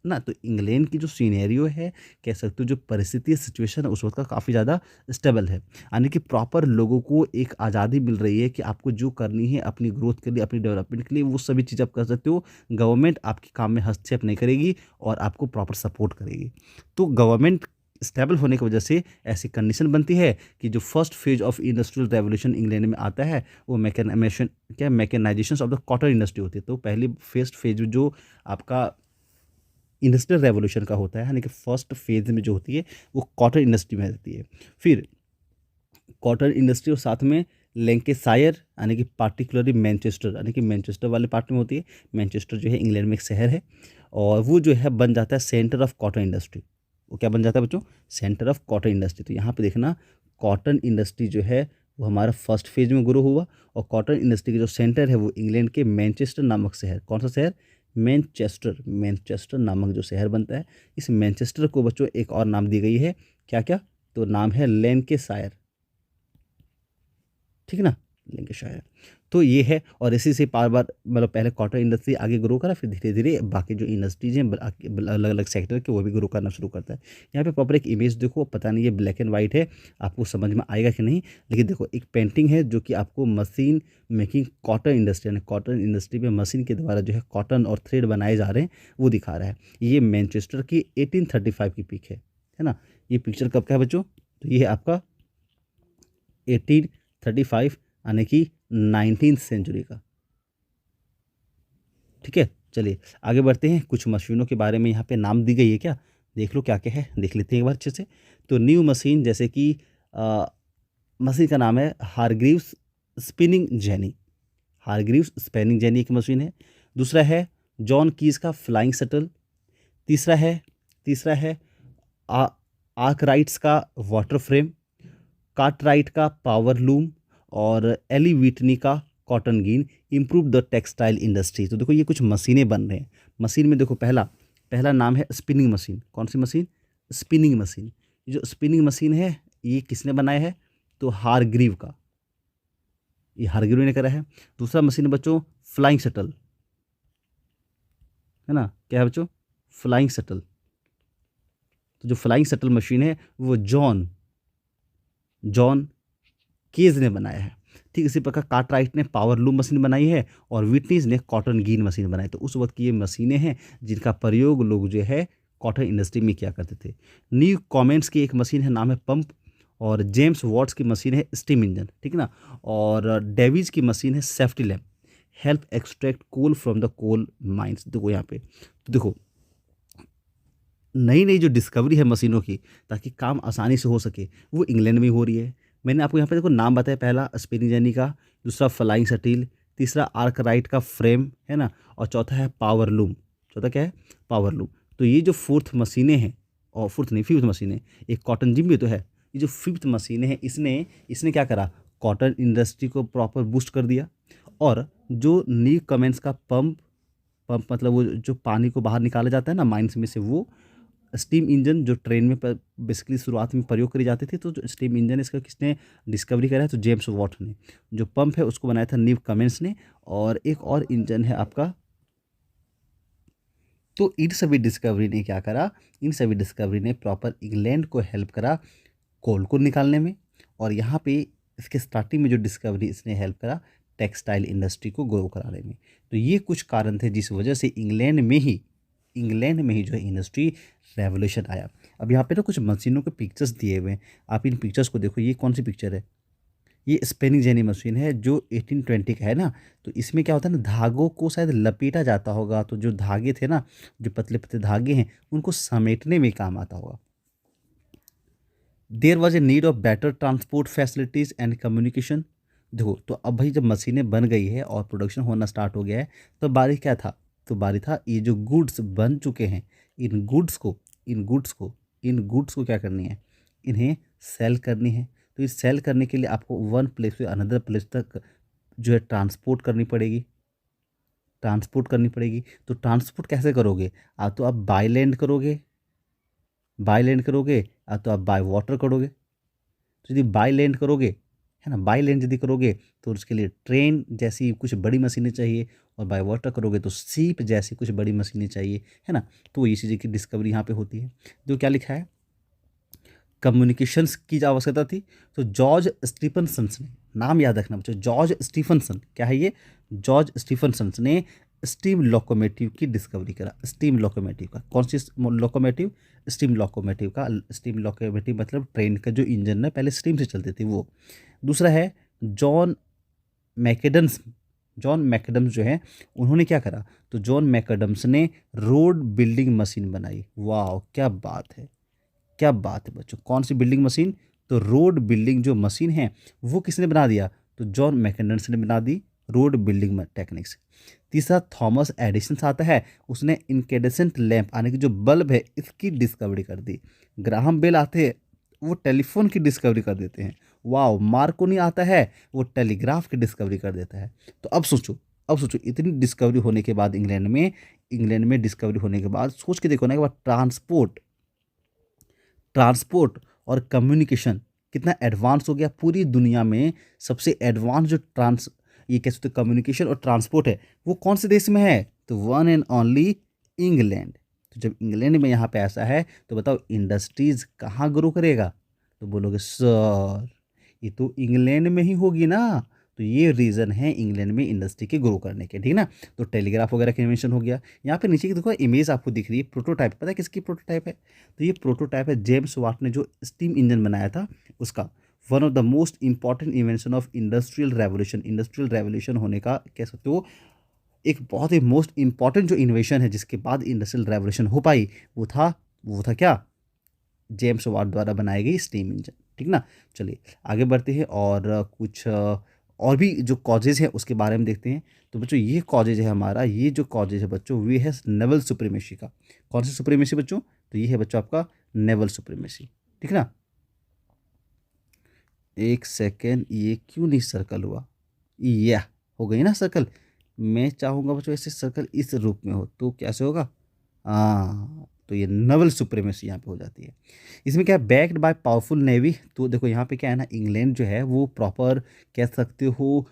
ना। तो इंग्लैंड की जो सीनेरियो है, कह सकते हो जो परिस्थिति सिचुएशन है उस वक्त का काफ़ी ज़्यादा स्टेबल है। यानी कि प्रॉपर लोगों को एक आज़ादी मिल रही है कि आपको जो करनी है अपनी ग्रोथ के लिए, अपनी डेवलपमेंट के लिए, वो सभी चीज़ आप कर सकते हो। गवर्नमेंट आपके काम में हस्तक्षेप नहीं करेगी और आपको प्रॉपर सपोर्ट करेगी। तो गवर्नमेंट स्टेबल होने की वजह से ऐसी कंडीशन बनती है कि जो first phase of industrial revolution England में आता है वो mechanisation of the cotton industry होती है। तो पहली फर्स्ट फेज जो आपका इंडस्ट्रियल रेवोल्यूशन का होता है, यानी कि फर्स्ट फेज में जो होती है वो कॉटन इंडस्ट्री में रहती है। फिर कॉटन इंडस्ट्री और साथ में लैंकेशायर यानी कि पार्टिकुलरली मैनचेस्टर, यानी कि मैनचेस्टर वाले पार्ट में होती है। मैनचेस्टर जो है इंग्लैंड में एक शहर है, और वो जो है बन जाता है सेंटर ऑफ कॉटन इंडस्ट्री। वो क्या बन जाता है बच्चों? Centre of cotton industry. तो यहाँ पे देखना कॉटन इंडस्ट्री जो है वो हमारा फर्स्ट फेज में ग्रो हुआ, और कॉटन इंडस्ट्री का जो सेंटर है वो इंग्लैंड के मैनचेस्टर नामक शहर। कौन सा शहर? मैनचेस्टर। मैनचेस्टर नामक जो शहर बनता है, इस मैनचेस्टर को बच्चों एक और नाम दी गई है क्या क्या? तो नाम है लैंकेशायर, ठीक है ना, लैंकेशायर। तो ये है, और इसी से बार बार मतलब पहले कॉटन इंडस्ट्री आगे ग्रो करा, फिर धीरे धीरे बाकी जो इंडस्ट्रीज हैं अलग अलग सेक्टर के वो भी ग्रो करना शुरू करता है। यहाँ पे प्रॉपर एक इमेज देखो, पता नहीं ये ब्लैक एंड वाइट है, आपको समझ में आएगा कि नहीं, लेकिन देखो एक पेंटिंग है जो कि आपको मशीन मेकिंग कॉटन इंडस्ट्री, यानी कॉटन इंडस्ट्री में मशीन के द्वारा जो है कॉटन और थ्रेड बनाए जा रहे हैं वो दिखा रहा है। ये मैनचेस्टर की 1835 की पिक है ना। ये पिक्चर कब का है बच्चों? तो ये है आपका 1835, यानी कि 19th सेंचुरी का, ठीक है। चलिए आगे बढ़ते हैं, कुछ मशीनों के बारे में यहाँ पे नाम दी गई है, क्या देख लो क्या क्या है, देख लेते हैं एक बार अच्छे से। तो न्यू मशीन, जैसे कि मशीन का नाम है Hargreaves spinning jenny, Hargreaves spinning jenny एक मशीन है। दूसरा है जॉन कीज का फ्लाइंग शटल। तीसरा है आ, आर्कराइट्स का वाटर फ्रेम। कार्टराइट का पावर लूम। और एली विटनी का कॉटन गीन इम्प्रूव द टेक्सटाइल इंडस्ट्री। तो देखो ये कुछ मशीनें बन रहे हैं। मशीन में देखो पहला पहला नाम है स्पिनिंग मशीन। कौन सी मशीन? Spinning machine. ये जो स्पिनिंग मशीन है ये किसने बनाया है? तो हारग्रीव का, ये हारग्रीव ने करा है। दूसरा मशीन है बच्चों फ्लाइंग शटल, है ना, क्या है बच्चों? Flying shuttle. तो जो फ्लाइंग शटल मशीन है वो जॉन केज ने बनाया है। ठीक इसी प्रकार कार्टराइट ने पावर लूम मशीन बनाई है और विटनीज ने कॉटन गीन मशीन बनाई। तो उस वक्त की ये मशीनें हैं जिनका प्रयोग लोग जो है कॉटन इंडस्ट्री में किया करते थे। न्यू कॉमेंट्स की एक मशीन है, नाम है पंप। और जेम्स वॉट्स की मशीन है स्टीम इंजन, ठीक ना। और डेविज की मशीन है safety lamp, help extract coal from the coal mines. देखो यहाँ पे, तो देखो नई नई जो डिस्कवरी है मशीनों की ताकि काम आसानी से हो सके वो इंग्लैंड में हो रही है। मैंने आपको यहाँ पे देखो नाम बताया, पहला स्पिनिंग जेनी का, दूसरा फ्लाइंग शटिल, तीसरा आर्कराइट का फ्रेम, है ना, और चौथा है पावर लूम। चौथा क्या है? Power loom. तो ये जो फोर्थ मशीनें हैं, और फोर्थ नहीं फिफ्थ मशीनें, एक कॉटन जिम भी तो है, ये जो फिफ्थ मशीनें हैं इसने इसने क्या करा? कॉटन इंडस्ट्री को प्रॉपर बूस्ट कर दिया। और जो न्यू कमेंस का पंप, पंप मतलब वो जो पानी को बाहर निकाला जाता है ना माइंस में से, वो स्टीम इंजन जो ट्रेन में बेसिकली शुरुआत में प्रयोग करी जाती थी। तो जो स्टीम इंजन इसका किसने डिस्कवरी करा है? तो जेम्स वॉट ने। जो पंप है उसको बनाया था न्यू कमेंस ने। और एक और इंजन है आपका। तो इन सभी डिस्कवरी ने क्या करा? इन सभी डिस्कवरी ने प्रॉपर इंग्लैंड को हेल्प करा कोल को निकालने में। और यहाँ पे इसके स्टार्टिंग में जो डिस्कवरी इसने हेल्प करा टेक्सटाइल इंडस्ट्री को ग्रो कराने में। तो ये कुछ कारण थे जिस वजह से इंग्लैंड में ही जो है इंडस्ट्री रेवोल्यूशन आया। अब यहाँ पे ना कुछ मशीनों के पिक्चर्स दिए हुए हैं, आप इन पिक्चर्स को देखो। ये कौन सी पिक्चर है? ये स्पिनिंग जेनी मशीन है जो 1820 का है ना। तो इसमें क्या होता है ना, धागों को शायद लपेटा जाता होगा, तो जो धागे थे ना, जो पतले पतले धागे हैं उनको समेटने में काम आता होगा। There was a need of better transport facilities and communication. देखो तो अब भाई जब मशीनें बन गई है और प्रोडक्शन होना स्टार्ट हो गया है, तो बारी क्या था? तो बारी था ये जो गुड्स बन चुके हैं, इन गुड्स को क्या करनी है? इन्हें सेल करनी है। तो ये सेल करने के लिए आपको वन प्लेस से अनदर प्लेस तक जो है ट्रांसपोर्ट करनी पड़ेगी। तो ट्रांसपोर्ट कैसे करोगे? तो आप बाय लैंड करोगे तो आप बाय वाटर करोगे। तो यदि बाय लैंड करोगे, है ना, बाय लैंड यदि करोगे तो उसके लिए ट्रेन जैसी कुछ बड़ी मशीनें चाहिए, और बाय वाटर करोगे तो सीप जैसी कुछ बड़ी मशीनें चाहिए, है ना। तो ये चीज़ें की डिस्कवरी यहाँ पे होती है। जो क्या लिखा है, कम्युनिकेशंस की जो आवश्यकता थी, तो जॉर्ज स्टीफनसन ने, नाम याद रखना बच्चों, जॉर्ज स्टीफनसन, क्या है ये? जॉर्ज स्टीफनसन ने स्टीम लोकोमोटिव की डिस्कवरी करा। स्टीम लोकोमोटिव का, कौन सी लोकोमोटिव? स्टीम लोकोमोटिव का। स्टीम लोकोमोटिव मतलब ट्रेन का जो इंजन है पहले स्टीम से चलते थे वो। दूसरा है जॉन मैकेडम्स। जॉन मैकडम्स जो है उन्होंने क्या करा? तो जॉन मैकडम्स ने रोड बिल्डिंग मशीन बनाई। वाह क्या बात है, क्या बात है बच्चों। कौन सी बिल्डिंग मशीन? तो रोड बिल्डिंग जो मशीन है वो किसने बना दिया? तो जॉन मैकेंडन्स ने बना दी रोड बिल्डिंग टेक्निक्स। तीसरा थॉमस एडिसन आता है, उसने इनकेडेसेंट लैंप आने की जो बल्ब है इसकी डिस्कवरी कर दी। ग्राहम बेल आते हैं, वो टेलीफोन की डिस्कवरी कर देते हैं। वाह। मार्कोनी आता है, वो टेलीग्राफ की डिस्कवरी कर देता है। तो अब सोचो इतनी डिस्कवरी होने के बाद इंग्लैंड में डिस्कवरी होने के बाद सोच के देखो ना एक बार, ट्रांसपोर्ट और कम्युनिकेशन कितना एडवांस हो गया। पूरी दुनिया में सबसे एडवांस जो ये कह सकते कम्युनिकेशन और ट्रांसपोर्ट है वो कौन से देश में है, तो वन एंड ओनली इंग्लैंड। तो जब इंग्लैंड में यहाँ पे ऐसा है तो बताओ इंडस्ट्रीज कहाँ ग्रो करेगा, तो बोलोगे सर ये तो इंग्लैंड में ही होगी ना। तो ये रीज़न है इंग्लैंड में इंडस्ट्री के ग्रो करने के, ठीक ना। तो टेलीग्राफ वगैरह का इन्वेंशन हो गया। यहाँ पे नीचे की देखो इमेज आपको दिख रही है, प्रोटोटाइप, पता है किसकी प्रोटोटाइप है, तो ये प्रोटोटाइप है जेम्स वाट ने जो स्टीम इंजन बनाया था उसका। One of the most important invention of industrial revolution होने का कह सकते हो एक बहुत ही मोस्ट इंपॉर्टेंट जो इन्वेंशन है जिसके बाद इंडस्ट्रियल रेवोल्यूशन हो पाई वो था क्या, जेम्स वाट द्वारा बनाई गई स्टीम इंजन, ठीक ना। चलिए आगे बढ़ते हैं और कुछ और भी जो कॉजेज हैं उसके बारे में देखते हैं। तो बच्चों ये कॉजेज है हमारा, ये जो कॉजेज है बच्चों ये है नेवल सुप्रीमेसी का। कौन सी सुप्रीमेसी बच्चों, तो ये है बच्चों आपका नेवल सुप्रीमेसी, ठीक ना। एक सेकेंड, ये क्यों नहीं सर्कल हुआ, यह हो गई ना सर्कल। मैं चाहूँगा बच्चों ऐसे सर्कल इस रूप में हो तो कैसे होगा, हाँ तो ये नवल सुप्रीमेसी यहाँ पे हो जाती है। इसमें क्या है, बैक्ड बाय पावरफुल नेवी। तो देखो यहाँ पे क्या है ना, इंग्लैंड जो है वो प्रॉपर कह सकते हो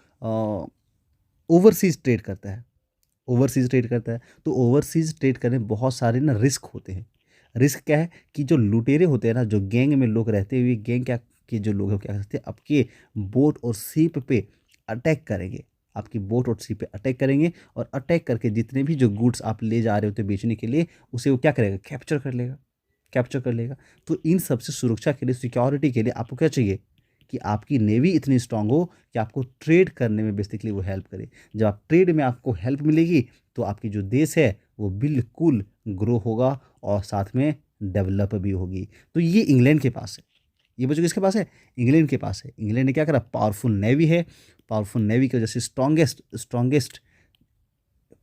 ओवरसीज ट्रेड करता है। ओवरसीज ट्रेड करता है तो ओवरसीज ट्रेड करने में बहुत सारे ना रिस्क होते हैं। रिस्क क्या है कि जो लुटेरे होते हैं ना, जो गैंग में लोग रहते हुए गैंग क्या के जो लोग हैं क्या करते हैं, आपके बोट और शिप पे अटैक करेंगे। आपकी बोट और शिप पे अटैक करेंगे और अटैक करके जितने भी जो गुड्स आप ले जा रहे होते बेचने के लिए उसे वो क्या करेगा, कैप्चर कर लेगा। तो इन सबसे सुरक्षा के लिए, सिक्योरिटी के लिए आपको क्या चाहिए कि आपकी नेवी इतनी स्ट्रांग हो कि आपको ट्रेड करने में बेसिकली वो हेल्प करे। जब आप ट्रेड में आपको हेल्प मिलेगी तो आपकी जो देश है वो बिल्कुल ग्रो होगा और साथ में डेवलप भी होगी। तो ये इंग्लैंड के पास है। ये बच्चों किसके पास है, इंग्लैंड के पास है। इंग्लैंड ने क्या करा, पावरफुल नेवी है। पावरफुल नेवी की वजह से स्ट्रॉन्गेस्ट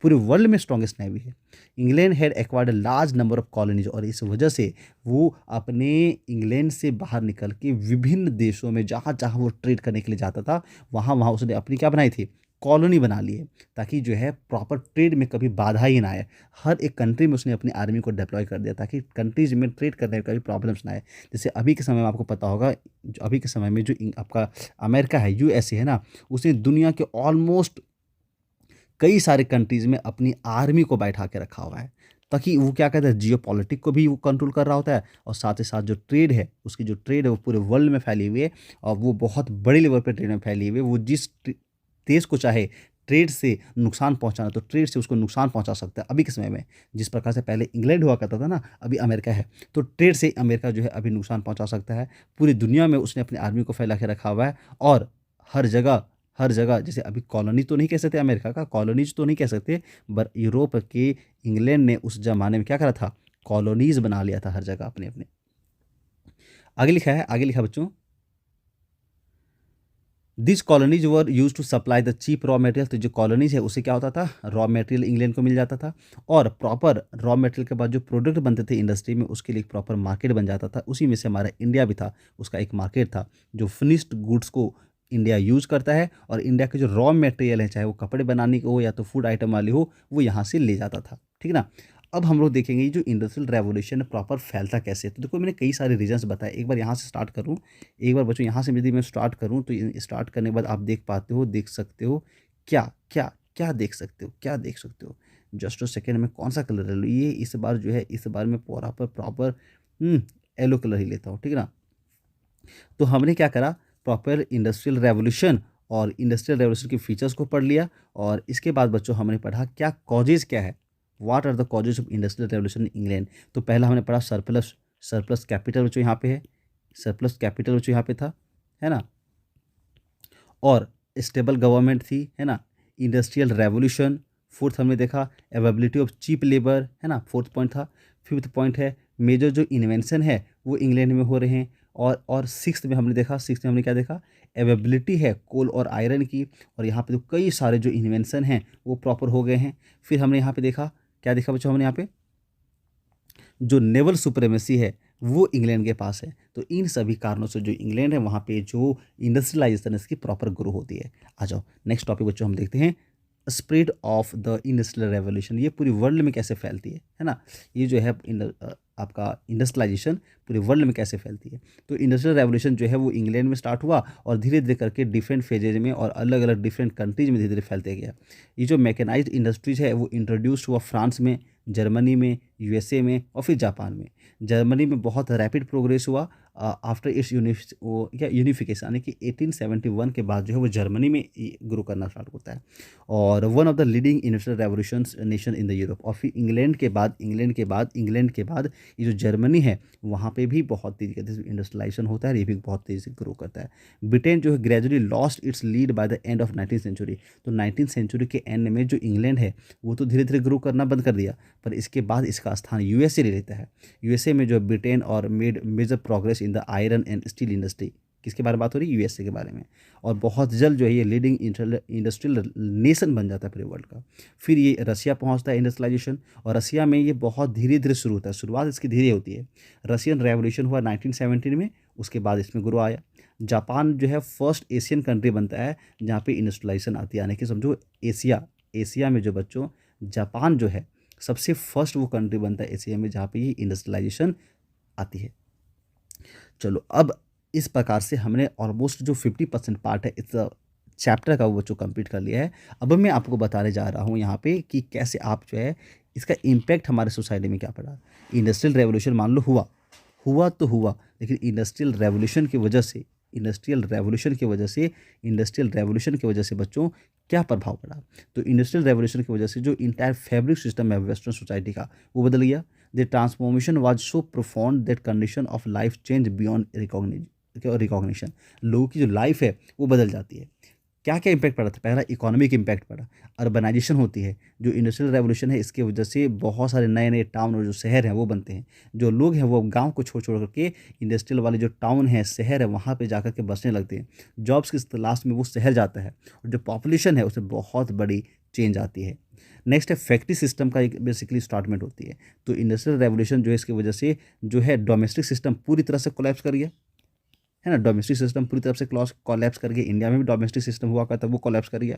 पूरे वर्ल्ड में स्ट्रॉन्गेस्ट नेवी है। England had acquired large number of colonies, और इस वजह से वो अपने इंग्लैंड से बाहर निकल के विभिन्न देशों में जहाँ जहाँ वो ट्रेड करने के लिए जाता था वहाँ वहाँ उसने अपनी क्या बनाई थी, कॉलोनी बना ली है, ताकि जो है प्रॉपर ट्रेड में कभी बाधा ही ना आए। हर एक कंट्री में उसने अपनी आर्मी को डिप्लॉय कर दिया ताकि कंट्रीज में ट्रेड करने में कभी प्रॉब्लम्स ना आए। जैसे अभी के समय में आपको पता होगा, अभी के समय में जो आपका अमेरिका है, यूएसए है ना, उसने दुनिया के ऑलमोस्ट कई सारे कंट्रीज़ में अपनी आर्मी को बैठा के रखा हुआ है, ताकि वो क्या कहते हैं, जियो पॉलिटिक को भी वो कंट्रोल कर रहा होता है और साथ ही साथ जो ट्रेड है, उसकी जो ट्रेड है वो पूरे वर्ल्ड में फैली हुई है और वो बहुत बड़े लेवल पे ट्रेड में फैली हुई है। वो जिस देश को चाहे ट्रेड से नुकसान पहुंचाना तो ट्रेड से उसको नुकसान पहुंचा सकता है। अभी के समय में जिस प्रकार से पहले इंग्लैंड हुआ करता था ना, अभी अमेरिका है, तो ट्रेड से अमेरिका जो है अभी नुकसान पहुंचा सकता है। पूरी दुनिया में उसने अपनी आर्मी को फैला के रखा हुआ है और हर जगह हर जगह, जैसे अभी कॉलोनी तो नहीं कह सकते अमेरिका का, कॉलोनीज तो नहीं कह सकते, पर यूरोप के इंग्लैंड ने उस जमाने में क्या करा था, कॉलोनीज बना लिया था हर जगह अपने अपने। आगे लिखा बच्चों, this colonies were use to supply the cheap raw material. तो जो कॉलोनीज है उससे क्या होता था, रॉ मटेरियल इंग्लैंड को मिल जाता था और प्रॉपर रॉ मटेरियल के बाद जो प्रोडक्ट बनते थे इंडस्ट्री में उसके लिए एक प्रॉपर मार्केट बन जाता था। उसी में से हमारा इंडिया भी था, उसका एक मार्केट था जो फिनिश्ड गुड्स को इंडिया यूज़ करता है और इंडिया के जो रॉ मटेरियल है, चाहे वो कपड़े बनाने के हो या तो फूड आइटम वाली हो, वो यहाँ से ले जाता था, ठीक ना। अब हम लोग देखेंगे ये जो इंडस्ट्रियल रेवोल्यूशन प्रॉपर फैलता कैसे है। तो देखो मैंने कई सारे रीजन्स बताए, एक बार यहाँ से स्टार्ट करूँ, एक बार बच्चों यहाँ से यदि मैं स्टार्ट करूँ तो स्टार्ट करने के बाद आप देख सकते हो क्या क्या क्या देख सकते हो। जस्ट अ सेकेंड में कौन सा कलर ले लूँ, ये इस बार जो है इस बार मैं प्रॉपर येलो कलर ही लेता हूँ, ठीक है ना। तो हमने क्या करा, प्रॉपर इंडस्ट्रियल रेवोल्यूशन और इंडस्ट्रियल रेवोल्यूशन के फीचर्स को पढ़ लिया और इसके बाद बच्चों हमने पढ़ा क्या कॉजेज क्या है, what are the causes of industrial revolution in England. तो पहला हमने पढ़ा सरप्लस कैपिटल बच्चों यहाँ पे है, सरप्लस कैपिटल बच्चों यहाँ पे था, है ना, और स्टेबल गवर्नमेंट थी, है ना, इंडस्ट्रियल रेवोल्यूशन। फोर्थ हमने देखा अवेबिलिटी ऑफ चीप लेबर, है ना, फोर्थ पॉइंट था। फिफ्थ पॉइंट है मेजर जो इन्वेंशन है वो इंग्लैंड में हो रहे हैं। और सिक्स्थ में हमने क्या देखा, अवेबिलिटी है कोल और आयरन की, और यहाँ पे तो कई सारे जो इन्वेंशन हैं वो प्रॉपर हो गए हैं। फिर हमने यहाँ पे देखा, क्या देखा बच्चों, हमने यहाँ पे जो नेवल सुप्रेमेसी है वो इंग्लैंड के पास है। तो इन सभी कारणों से जो इंग्लैंड है वहाँ पे जो इंडस्ट्रियलाइजेशन इसकी प्रॉपर ग्रो होती है। आ जाओ नेक्स्ट टॉपिक बच्चों हम देखते हैं, spread of the industrial revolution. ये पूरी वर्ल्ड में कैसे फैलती है ना। ये जो है आपका इंडस्ट्रियलाइजेशन पूरे वर्ल्ड में कैसे फैलती है। तो इंडस्ट्रियल रेवोल्यूशन जो है वो इंग्लैंड में स्टार्ट हुआ और धीरे धीरे करके डिफरेंट फेजेज में और अलग अलग डिफरेंट कंट्रीज में धीरे धीरे फैलते गया। ये जो मैकेनाइज्ड इंडस्ट्रीज है वो इंट्रोड्यूस हुआ फ्रांस में, जर्मनी में, यूएसए में और फिर जापान में। जर्मनी में बहुत रैपिड प्रोग्रेस हुआ आफ्टर इट्स यूनिफिकेशन, यानी कि 1871 के बाद जो है वो जर्मनी में ग्रो करना स्टार्ट होता है और one of the leading industrial revolutions nation in the Europe. और फिर इंग्लैंड के बाद ये जो जर्मनी है वहाँ पे भी बहुत तेज़ी से इंडस्ट्रियलाइजेशन होता है, ये भी बहुत तेज़ी से ग्रो करता है। ब्रिटेन जो है gradually lost its lead by the end of 19th century. तो 19th सेंचुरी के एंड में जो इंग्लैंड है वो तो धीरे धीरे ग्रो करना बंद कर दिया, पर इसके बाद इसका स्थान यूएसए ले लेता है। यूएसए में जो ब्रिटेन और made major progress in the iron and steel industry. किसके बारे में बात हो रही है? यूएसए के बारे में। और बहुत जल्द जो है ये लीडिंग इंडस्ट्रियल नेशन बन जाता है पूरे वर्ल्ड का। फिर ये रसिया पहुंचता है इंडस्ट्रियलाइजेशन, और रसिया में ये बहुत धीरे धीरे शुरू होता है, शुरुआत इसकी धीरे होती है। रशियन रेवोल्यूशन हुआ 1917 में, उसके बाद इसमें ग्रो आया। जापान जो है फर्स्ट एशियन कंट्री बनता है जहाँ पे इंडस्ट्रियलाइजेशन आती है, यानी कि समझो एशिया में जो बच्चों जापान जो है सबसे फर्स्ट वो कंट्री बनता है एशिया में जहाँ पे ये इंडस्ट्रियलाइजेशन आती है। चलो, अब इस प्रकार से हमने ऑलमोस्ट जो 50% पार्ट है इस चैप्टर का वो बच्चों कंप्लीट कर लिया है। अब मैं आपको बताने जा रहा हूँ यहाँ पे कि कैसे आप जो है इसका इम्पैक्ट हमारे सोसाइटी में क्या पड़ा। इंडस्ट्रियल रेवोल्यूशन मान लो हुआ तो हुआ, लेकिन इंडस्ट्रियल रेवोल्यूशन की वजह से बच्चों क्या प्रभाव पड़ा। तो इंडस्ट्रियल रेवोल्यूशन की वजह से जो इंटायर फैब्रिक सिस्टम है वेस्टर्न सोसाइटी का वो बदल गया। The transformation was so profound that condition of life change beyond recognition. लोगों की जो लाइफ है वो बदल जाती है। क्या क्या इंपैक्ट पड़ा था? पहला इकोनॉमिक इंपैक्ट पड़ा, अर्बनाइजेशन होती है। जो इंडस्ट्रियल रेवोल्यूशन है इसके वजह से बहुत सारे नए नए टाउन और जो शहर हैं वो बनते हैं। जो लोग हैं वो गांव को छोड़ छोड़ करके इंडस्ट्रियल वाले जो टाउन है, शहर है, वहाँ पे जाकर के बसने लगते हैं। जॉब्स की तलाश में वो शहर जाता है और जो पॉपुलेशन है उसमें बहुत बड़ी चेंज आती है। नेक्स्ट है फैक्ट्री सिस्टम का एक बेसिकली स्टार्टमेंट होती है। तो इंडस्ट्रियल रेवोल्यूशन जो है इसकी वजह से जो है डोमेस्टिक सिस्टम पूरी तरह से कोलैप्स कर गया, है ना। डोमेस्टिक सिस्टम पूरी तरफ से कोलैप्स कर गया। इंडिया में भी डोमेस्टिक सिस्टम हुआ करता वो कोलैप्स कर गया।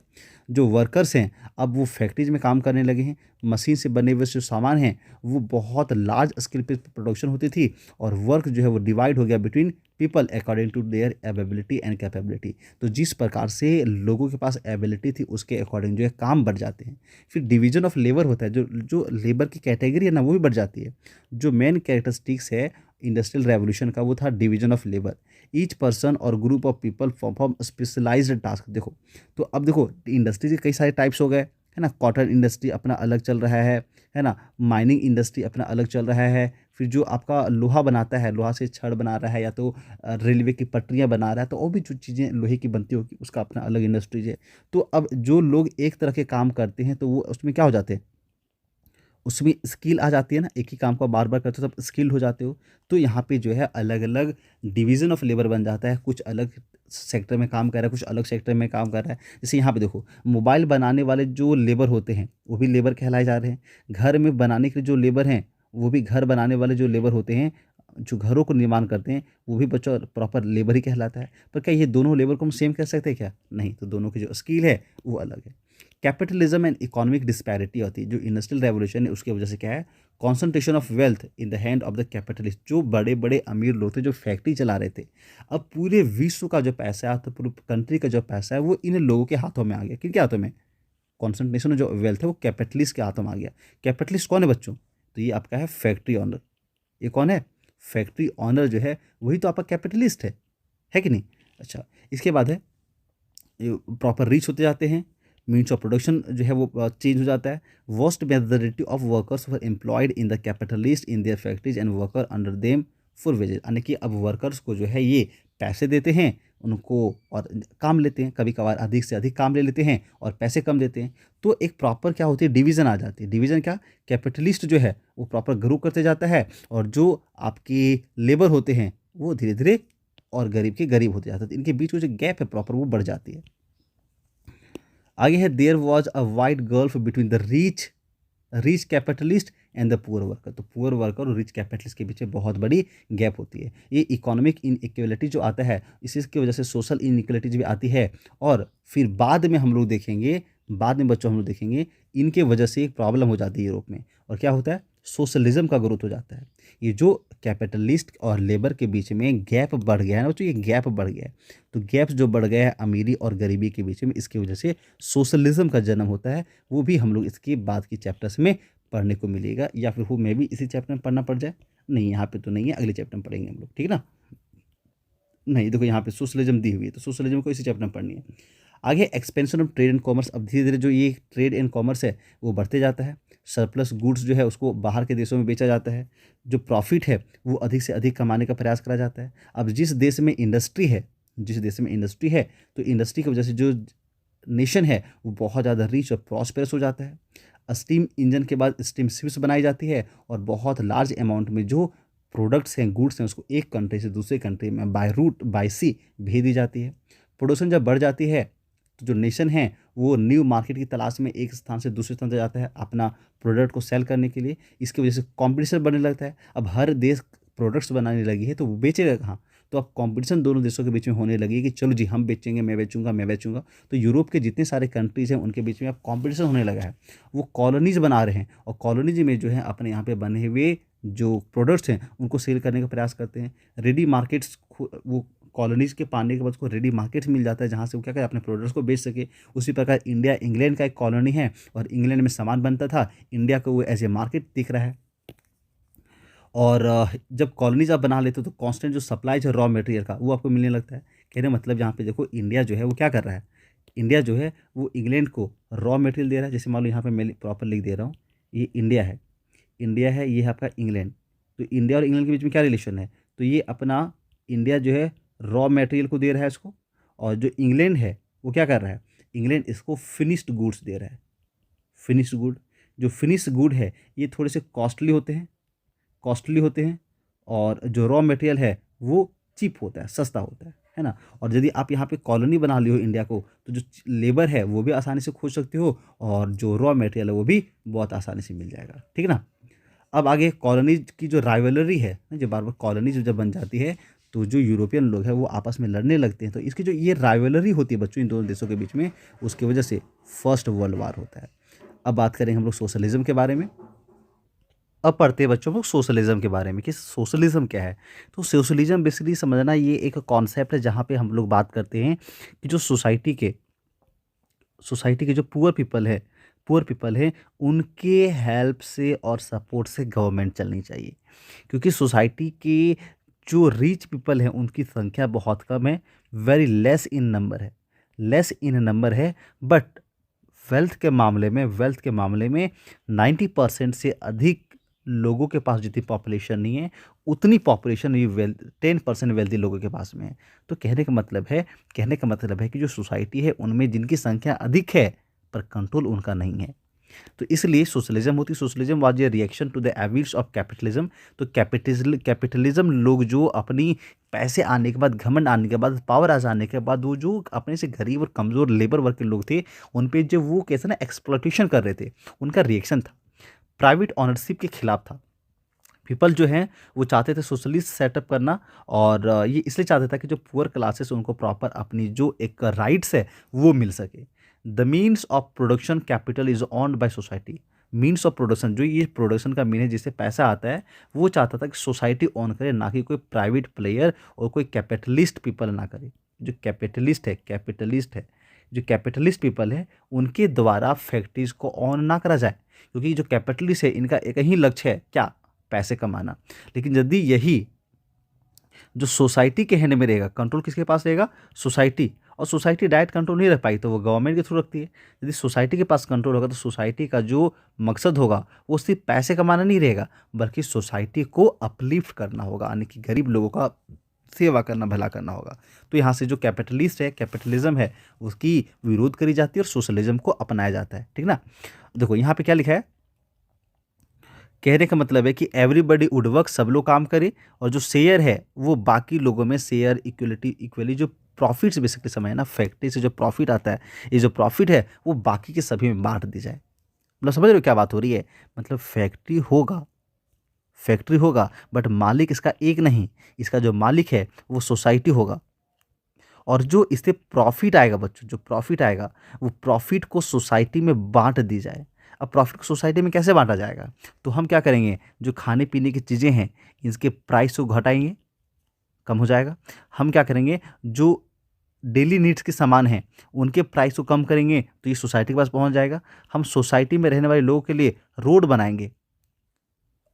जो वर्कर्स हैं अब वो फैक्ट्रीज में काम करने लगे हैं। मशीन से बने हुए जो सामान हैं वो बहुत लार्ज स्केल पे प्रोडक्शन होती थी और वर्क जो है वो डिवाइड हो गया between people according to their ability and capability. तो जिस प्रकार से लोगों के पास एबिलिटी थी उसके अकॉर्डिंग जो है काम बढ़ जाते हैं। फिर डिवीजन ऑफ लेबर होता है, जो लेबर की कैटेगरी है ना वो भी बढ़ जाती है। जो मेन कैरेक्टरिस्टिक्स है इंडस्ट्रियल रेवोल्यूशन का वो था division of labour. Each person और group of people perform specialised task. देखो, तो अब देखो इंडस्ट्री के कई सारे टाइप्स हो गए, है ना। कॉटन इंडस्ट्री अपना अलग चल रहा है ना। माइनिंग इंडस्ट्री अपना अलग चल रहा है। फिर जो आपका लोहा बनाता है, लोहा से छड़ बना रहा है या तो रेलवे की पटरियां बना रहा है, तो और भी जो चीज़ें लोहे की बनती होगी उसका अपना अलग इंडस्ट्रीज है। तो अब जो लोग एक तरह के काम करते हैं तो वो उसमें क्या हो जाते हैं, उसमें स्किल आ जाती है ना। एक ही काम को बार बार करते हो तब स्किल्ड हो जाते हो। तो यहाँ पे जो है अलग अलग डिवीज़न ऑफ लेबर बन जाता है। कुछ अलग सेक्टर में काम कर रहा है, कुछ अलग सेक्टर में काम कर रहा है। जैसे यहाँ पे देखो, मोबाइल बनाने वाले जो लेबर होते हैं वो भी लेबर कहलाए जा रहे हैं। घर में बनाने के जो लेबर हैं वो भी घर बनाने वाले जो लेबर होते हैं, जो घरों को निर्माण करते हैं वो भी बच्चों प्रॉपर लेबर ही कहलाता है। पर क्या ये दोनों लेबर को हम सेम कह सकते हैं क्या? नहीं, तो दोनों की जो स्किल है वो अलग है। कैपिटलिज्म एंड इकोनॉमिक डिस्पैरिटी होती है। जो इंडस्ट्रियल रेवोल्यूशन है उसकी वजह से क्या है, concentration of wealth in the hand of the capitalist. जो बड़े बड़े अमीर लोग थे जो फैक्ट्री चला रहे थे, अब पूरे विश्व का जो पैसा है तो पूरे कंट्री का जो पैसा है वो इन लोगों के हाथों में आ गया। किनके हाथों में? कॉन्सेंट्रेशन जो वेल्थ है वो कैपिटलिस्ट के हाथों में आ गया। कैपिटलिस्ट कौन है बच्चों? तो ये आपका है फैक्ट्री ऑनर। ये कौन है? फैक्ट्री ऑनर जो है वही तो आपका कैपिटलिस्ट है कि नहीं। अच्छा, इसके बाद है प्रॉपर रीच होते जाते हैं, मीन्स ऑफ प्रोडक्शन जो है वो चेंज हो जाता है। Worst majority of workers were employed in the capitalist in their factories and worker under them for wages. यानी कि अब वर्कर्स को जो है ये पैसे देते हैं उनको और काम लेते हैं, कभी कभार अधिक से अधिक काम ले लेते हैं और पैसे कम देते हैं। तो एक प्रॉपर क्या होती है, डिवीज़न आ जाती है। डिवीज़न क्या, कैपिटलिस्ट जो है वो प्रॉपर ग्रो करते जाता है और जो आपकी लेबर होते हैं वो धीरे धीरे और गरीब के गरीब होते जाते हैं। इनके बीच में जो गैप है प्रॉपर वो बढ़ जाती है। आगे है there was a wide gulf between the rich capitalist and the poor worker. तो पुअर वर्कर और रिच कैपिटलिस्ट के बीच में बहुत बड़ी गैप होती है। ये इकोनॉमिक इनइक्वलिटी जो आता है इसकी वजह से सोशल इनइक्वलिटीज भी आती है। और फिर बाद में बच्चों हम लोग देखेंगे इनके वजह से एक प्रॉब्लम हो जाती है यूरोप में। और क्या होता है, सोशलिज्म का ग्रोथ हो जाता है। ये जो कैपिटलिस्ट और लेबर के बीच में गैप बढ़ गया है ना, तो ये गैप बढ़ गया है। तो गैप जो बढ़ गया है अमीरी और गरीबी के बीच में, इसकी वजह से सोशलिज्म का जन्म होता है। वो भी हम लोग इसके बाद की चैप्टर्स में पढ़ने को मिलेगा, या फिर वो मे भी इसी चैप्टर में पढ़ना पड़ जाए। नहीं, यहाँ पे तो नहीं है, अगले चैप्टर में पढ़ेंगे हम लोग, ठीक है ना। नहीं, देखो यहाँ पे सोशलिज्म दी हुई है, तो सोशलिज्म को इसी चैप्टर में पढ़नी है। आगे expansion of trade and commerce. अब धीरे धीरे जो ये ट्रेड एंड कॉमर्स है वो बढ़ते जाता है। सरप्लस गुड्स जो है उसको बाहर के देशों में बेचा जाता है। जो प्रॉफिट है वो अधिक से अधिक कमाने का प्रयास करा जाता है। अब जिस देश में इंडस्ट्री है, तो इंडस्ट्री की वजह से जो नेशन है वो बहुत ज़्यादा रिच और प्रॉस्पेरस हो जाता है। स्टीम इंजन के बाद स्टीम शिप्स बनाई जाती है, और बहुत लार्ज अमाउंट में जो प्रोडक्ट्स हैं, गुड्स हैं, उसको एक कंट्री से दूसरे कंट्री में बाय रूट, बाय सी भेज दी जाती है। प्रोडक्शन जब बढ़ जाती है तो जो नेशन है वो न्यू मार्केट की तलाश में एक स्थान से दूसरे स्थान तक जाता है अपना प्रोडक्ट को सेल करने के लिए। इसकी वजह से कॉम्पिटिशन बढ़ने लगता है। अब हर देश प्रोडक्ट्स बनाने लगी है, तो वो बेचेगा कहाँ? तो अब कंपटीशन दोनों देशों के बीच में होने लगी है कि चलो जी हम बेचेंगे, मैं बेचूंगा। तो यूरोप के जितने सारे कंट्रीज़ हैं उनके बीच में अब कंपटीशन होने लगा है। वो कॉलोनीज़ बना रहे हैं, और कॉलोनीज में जो है अपने यहाँ पे बने हुए जो प्रोडक्ट्स हैं उनको सेल करने का प्रयास करते हैं। रेडी मार्केट्स, वो कॉलोनीज़ के पाने के बाद उसको रेडी मार्केट्स मिल जाता है, जहाँ से वो क्या करे, अपने प्रोडक्ट्स को बेच सके। उसी प्रकार इंडिया इंग्लैंड का एक कॉलोनी है, और इंग्लैंड में सामान बनता था, इंडिया को वो एज ए मार्केट दिख रहा है। और जब कॉलोनीज आप बना लेते हो तो कांस्टेंट जो सप्लाई है रॉ मटेरियल का वो आपको मिलने लगता है। कहने का मतलब यहाँ पे देखो, इंडिया जो है वो क्या कर रहा है, इंडिया जो है वो इंग्लैंड को रॉ मटेरियल दे रहा है। जैसे मान लो यहाँ पे मैं प्रॉपर लिख दे रहा हूँ, ये इंडिया है, ये है आपका इंग्लैंड। तो इंडिया और इंग्लैंड के बीच में क्या रिलेशन है, तो ये अपना इंडिया जो है रॉ मटेरियल को दे रहा है इसको, और जो इंग्लैंड है वो क्या कर रहा है, इंग्लैंड इसको फिनिश्ड गुड्स दे रहा है। फिनिश्ड गुड, जो फिनिश्ड गुड है ये थोड़े से कॉस्टली होते हैं, और जो रॉ मटेरियल है वो चीप होता है, सस्ता होता है ना। और यदि आप यहाँ पे कॉलोनी बना ली हो इंडिया को, तो जो लेबर है वो भी आसानी से खोज सकते हो, और जो रॉ मटेरियल है वो भी बहुत आसानी से मिल जाएगा, ठीक है ना। अब आगे कॉलोनीज की जो राइवलरी है, जो बार बार कॉलोनीज जब बन जाती है तो जो यूरोपियन लोग हैं वो आपस में लड़ने लगते हैं। तो इसकी जो ये राइवलरी होती है बच्चों इन दोनों देशों के बीच में, उसकी वजह से फर्स्ट वर्ल्ड वार होता है। अब बात करेंगे हम लोग सोशलिज्म के बारे में। अब पढ़ते हैं बच्चों को सोशलिज्म के बारे में कि सोशलिज्म क्या है। तो सोशलिज्म बेसिकली समझना, ये एक कॉन्सेप्ट है जहाँ पे हम लोग बात करते हैं कि जो सोसाइटी के जो पुअर पीपल है उनके हेल्प से और सपोर्ट से गवर्नमेंट चलनी चाहिए। क्योंकि सोसाइटी के जो रिच पीपल हैं उनकी संख्या बहुत कम है, वेरी लेस इन नंबर है। बट वेल्थ के मामले में 90% से अधिक लोगों के पास जितनी पॉपुलेशन नहीं है, उतनी पॉपुलेशन ये 10% वेल्दी लोगों के पास में है। तो कहने का मतलब है कि जो सोसाइटी है उनमें जिनकी संख्या अधिक है पर कंट्रोल उनका नहीं है, तो इसलिए सोशलिज्म होती है। Socialism was a reaction to the evils of capitalism. तो कैपिटलिज्म लोग जो अपनी पैसे आने के बाद, घमंड आने के बाद, पावर आ जाने के बाद, वो जो अपने से गरीब और कमज़ोर लेबर वर्ग के लोग थे उन पे जो वो कैसे ना एक्सप्लॉइटेशन कर रहे थे, उनका रिएक्शन था, प्राइवेट ऑनरशिप के खिलाफ था। पीपल जो हैं वो चाहते थे सोशलिस्ट सेटअप करना, और ये इसलिए चाहते था कि जो पुअर क्लासेस उनको प्रॉपर अपनी जो एक राइट्स है वो मिल सके। The means of production capital is owned by society. Means of production, जो ये प्रोडक्शन का मीन है जिससे पैसा आता है, वो चाहता था कि सोसाइटी ऑन करे, ना कि कोई प्राइवेट प्लेयर और कोई कैपिटलिस्ट पीपल ना करे। जो कैपिटलिस्ट पीपल है उनके द्वारा फैक्ट्रीज को ऑन ना करा जाए, क्योंकि जो कैपिटलिस्ट है इनका एक ही लक्ष्य है, क्या? पैसे कमाना। लेकिन यदि यही जो सोसाइटी के हैंड में रहेगा, कंट्रोल किसके पास रहेगा? सोसाइटी। और सोसाइटी डायरेक्ट कंट्रोल नहीं रख पाई तो वो गवर्नमेंट के थ्रू रखती है। यदि सोसाइटी के पास कंट्रोल होगा तो सोसाइटी का जो मकसद होगा वो सिर्फ पैसे कमाना नहीं रहेगा, बल्कि सोसाइटी को अपलिफ्ट करना होगा, यानी कि गरीब लोगों का सेवा करना, भला करना होगा। तो यहाँ से जो कैपिटलिज्म है उसकी विरोध करी जाती है और सोशलिज्म को अपनाया जाता है, ठीक ना। देखो यहाँ पे क्या लिखा है, कहने का मतलब है कि एवरीबडी वुड वर्क, सब लोग काम करे, और जो शेयर है वो बाकी लोगों में शेयर इक्वली जो प्रॉफिट्स बेसिकली समय ना, फैक्ट्री से जो प्रॉफिट आता है, ये जो प्रॉफिट है वो बाकी के सभी में बांट दी जाए। मतलब समझ रहे हो क्या बात हो रही है? मतलब फैक्ट्री होगा बट मालिक इसका एक नहीं, इसका जो मालिक है वो सोसाइटी होगा, और जो इससे प्रॉफिट आएगा बच्चों, जो प्रॉफिट आएगा वो प्रॉफिट को सोसाइटी में बांट दी जाए। अब प्रॉफिट को सोसाइटी में कैसे बांटा जाएगा? तो हम क्या करेंगे, जो खाने पीने की चीज़ें हैं इसके प्राइस को घटाएंगे, कम हो जाएगा। हम क्या करेंगे, जो डेली नीड्स के सामान हैं उनके प्राइस को कम करेंगे तो ये सोसाइटी के पास पहुंच जाएगा। हम सोसाइटी में रहने वाले लोगों के लिए रोड बनाएंगे,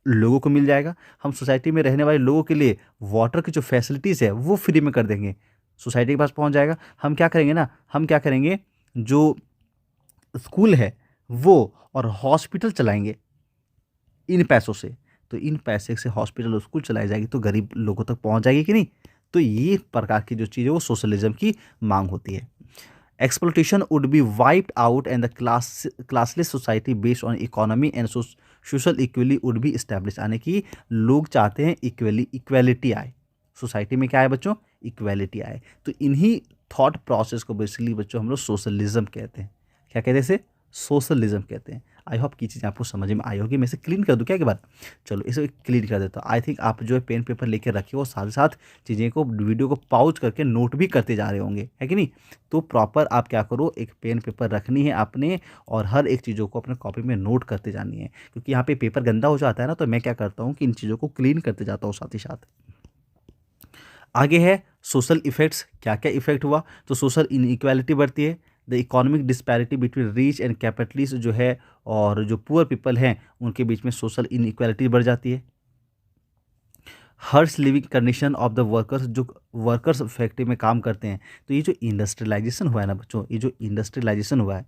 लोगों को मिल जाएगा। हम सोसाइटी में रहने वाले लोगों के लिए वाटर की जो फैसिलिटीज़ है वो फ्री में कर देंगे, सोसाइटी के पास पहुंच जाएगा। हम क्या करेंगे ना, हम क्या करेंगे, जो स्कूल है वो और हॉस्पिटल चलाएंगे इन पैसों से, तो इन पैसे से हॉस्पिटल और स्कूल चलाई जाएगी तो गरीब लोगों तक पहुंच जाएगी कि नहीं। तो ये प्रकार की जो चीज़ है वो सोशलिज्म की मांग होती है। Exploitation would be wiped out and the classless society based on economy and social equally would be establish, यानी कि लोग चाहते हैं इक्वेलिटी आए सोसाइटी में। क्या है बच्चों? इक्वेलिटी आए। तो इन्हीं थॉट प्रोसेस को बेसिकली बच्चों हम लोग सोशलिज्म कहते हैं। क्या कहते हैं इसे? सोशलिज्म कहते हैं। आई होप की चीज़ आपको समझ में आई होगी। मैं इसे क्लीन कर दूँ क्या एक बार? चलो इसे क्लीन कर देता हूँ। आई थिंक आप जो है पेन पेपर लेके रखे हो, साथ ही साथ चीज़ें को, वीडियो को पॉज करके नोट भी करते जा रहे होंगे, है कि नहीं? तो प्रॉपर आप क्या करो, एक पेन पेपर रखनी है आपने और हर एक चीज़ों को अपने कॉपी में नोट करते जानी है, क्योंकि यहाँ पे पेपर गंदा हो जाता है ना, तो मैं क्या करता हूँ कि इन चीज़ों को क्लीन करते जाता हूँ साथ ही साथ। आगे है सोशल इफेक्ट्स। क्या क्या इफेक्ट हुआ? तो सोशल इनइक्वालिटी बढ़ती है, the economic disparity between rich and capitalist जो है और जो पुअर पीपल हैं उनके बीच में सोशल इनइक्वालिटी बढ़ जाती है। Harsh living condition of the workers, जो वर्कर्स फैक्ट्री में काम करते हैं। तो ये जो इंडस्ट्रियलाइजेशन हुआ है ना बच्चों, ये जो इंडस्ट्रियलाइजेशन हुआ है,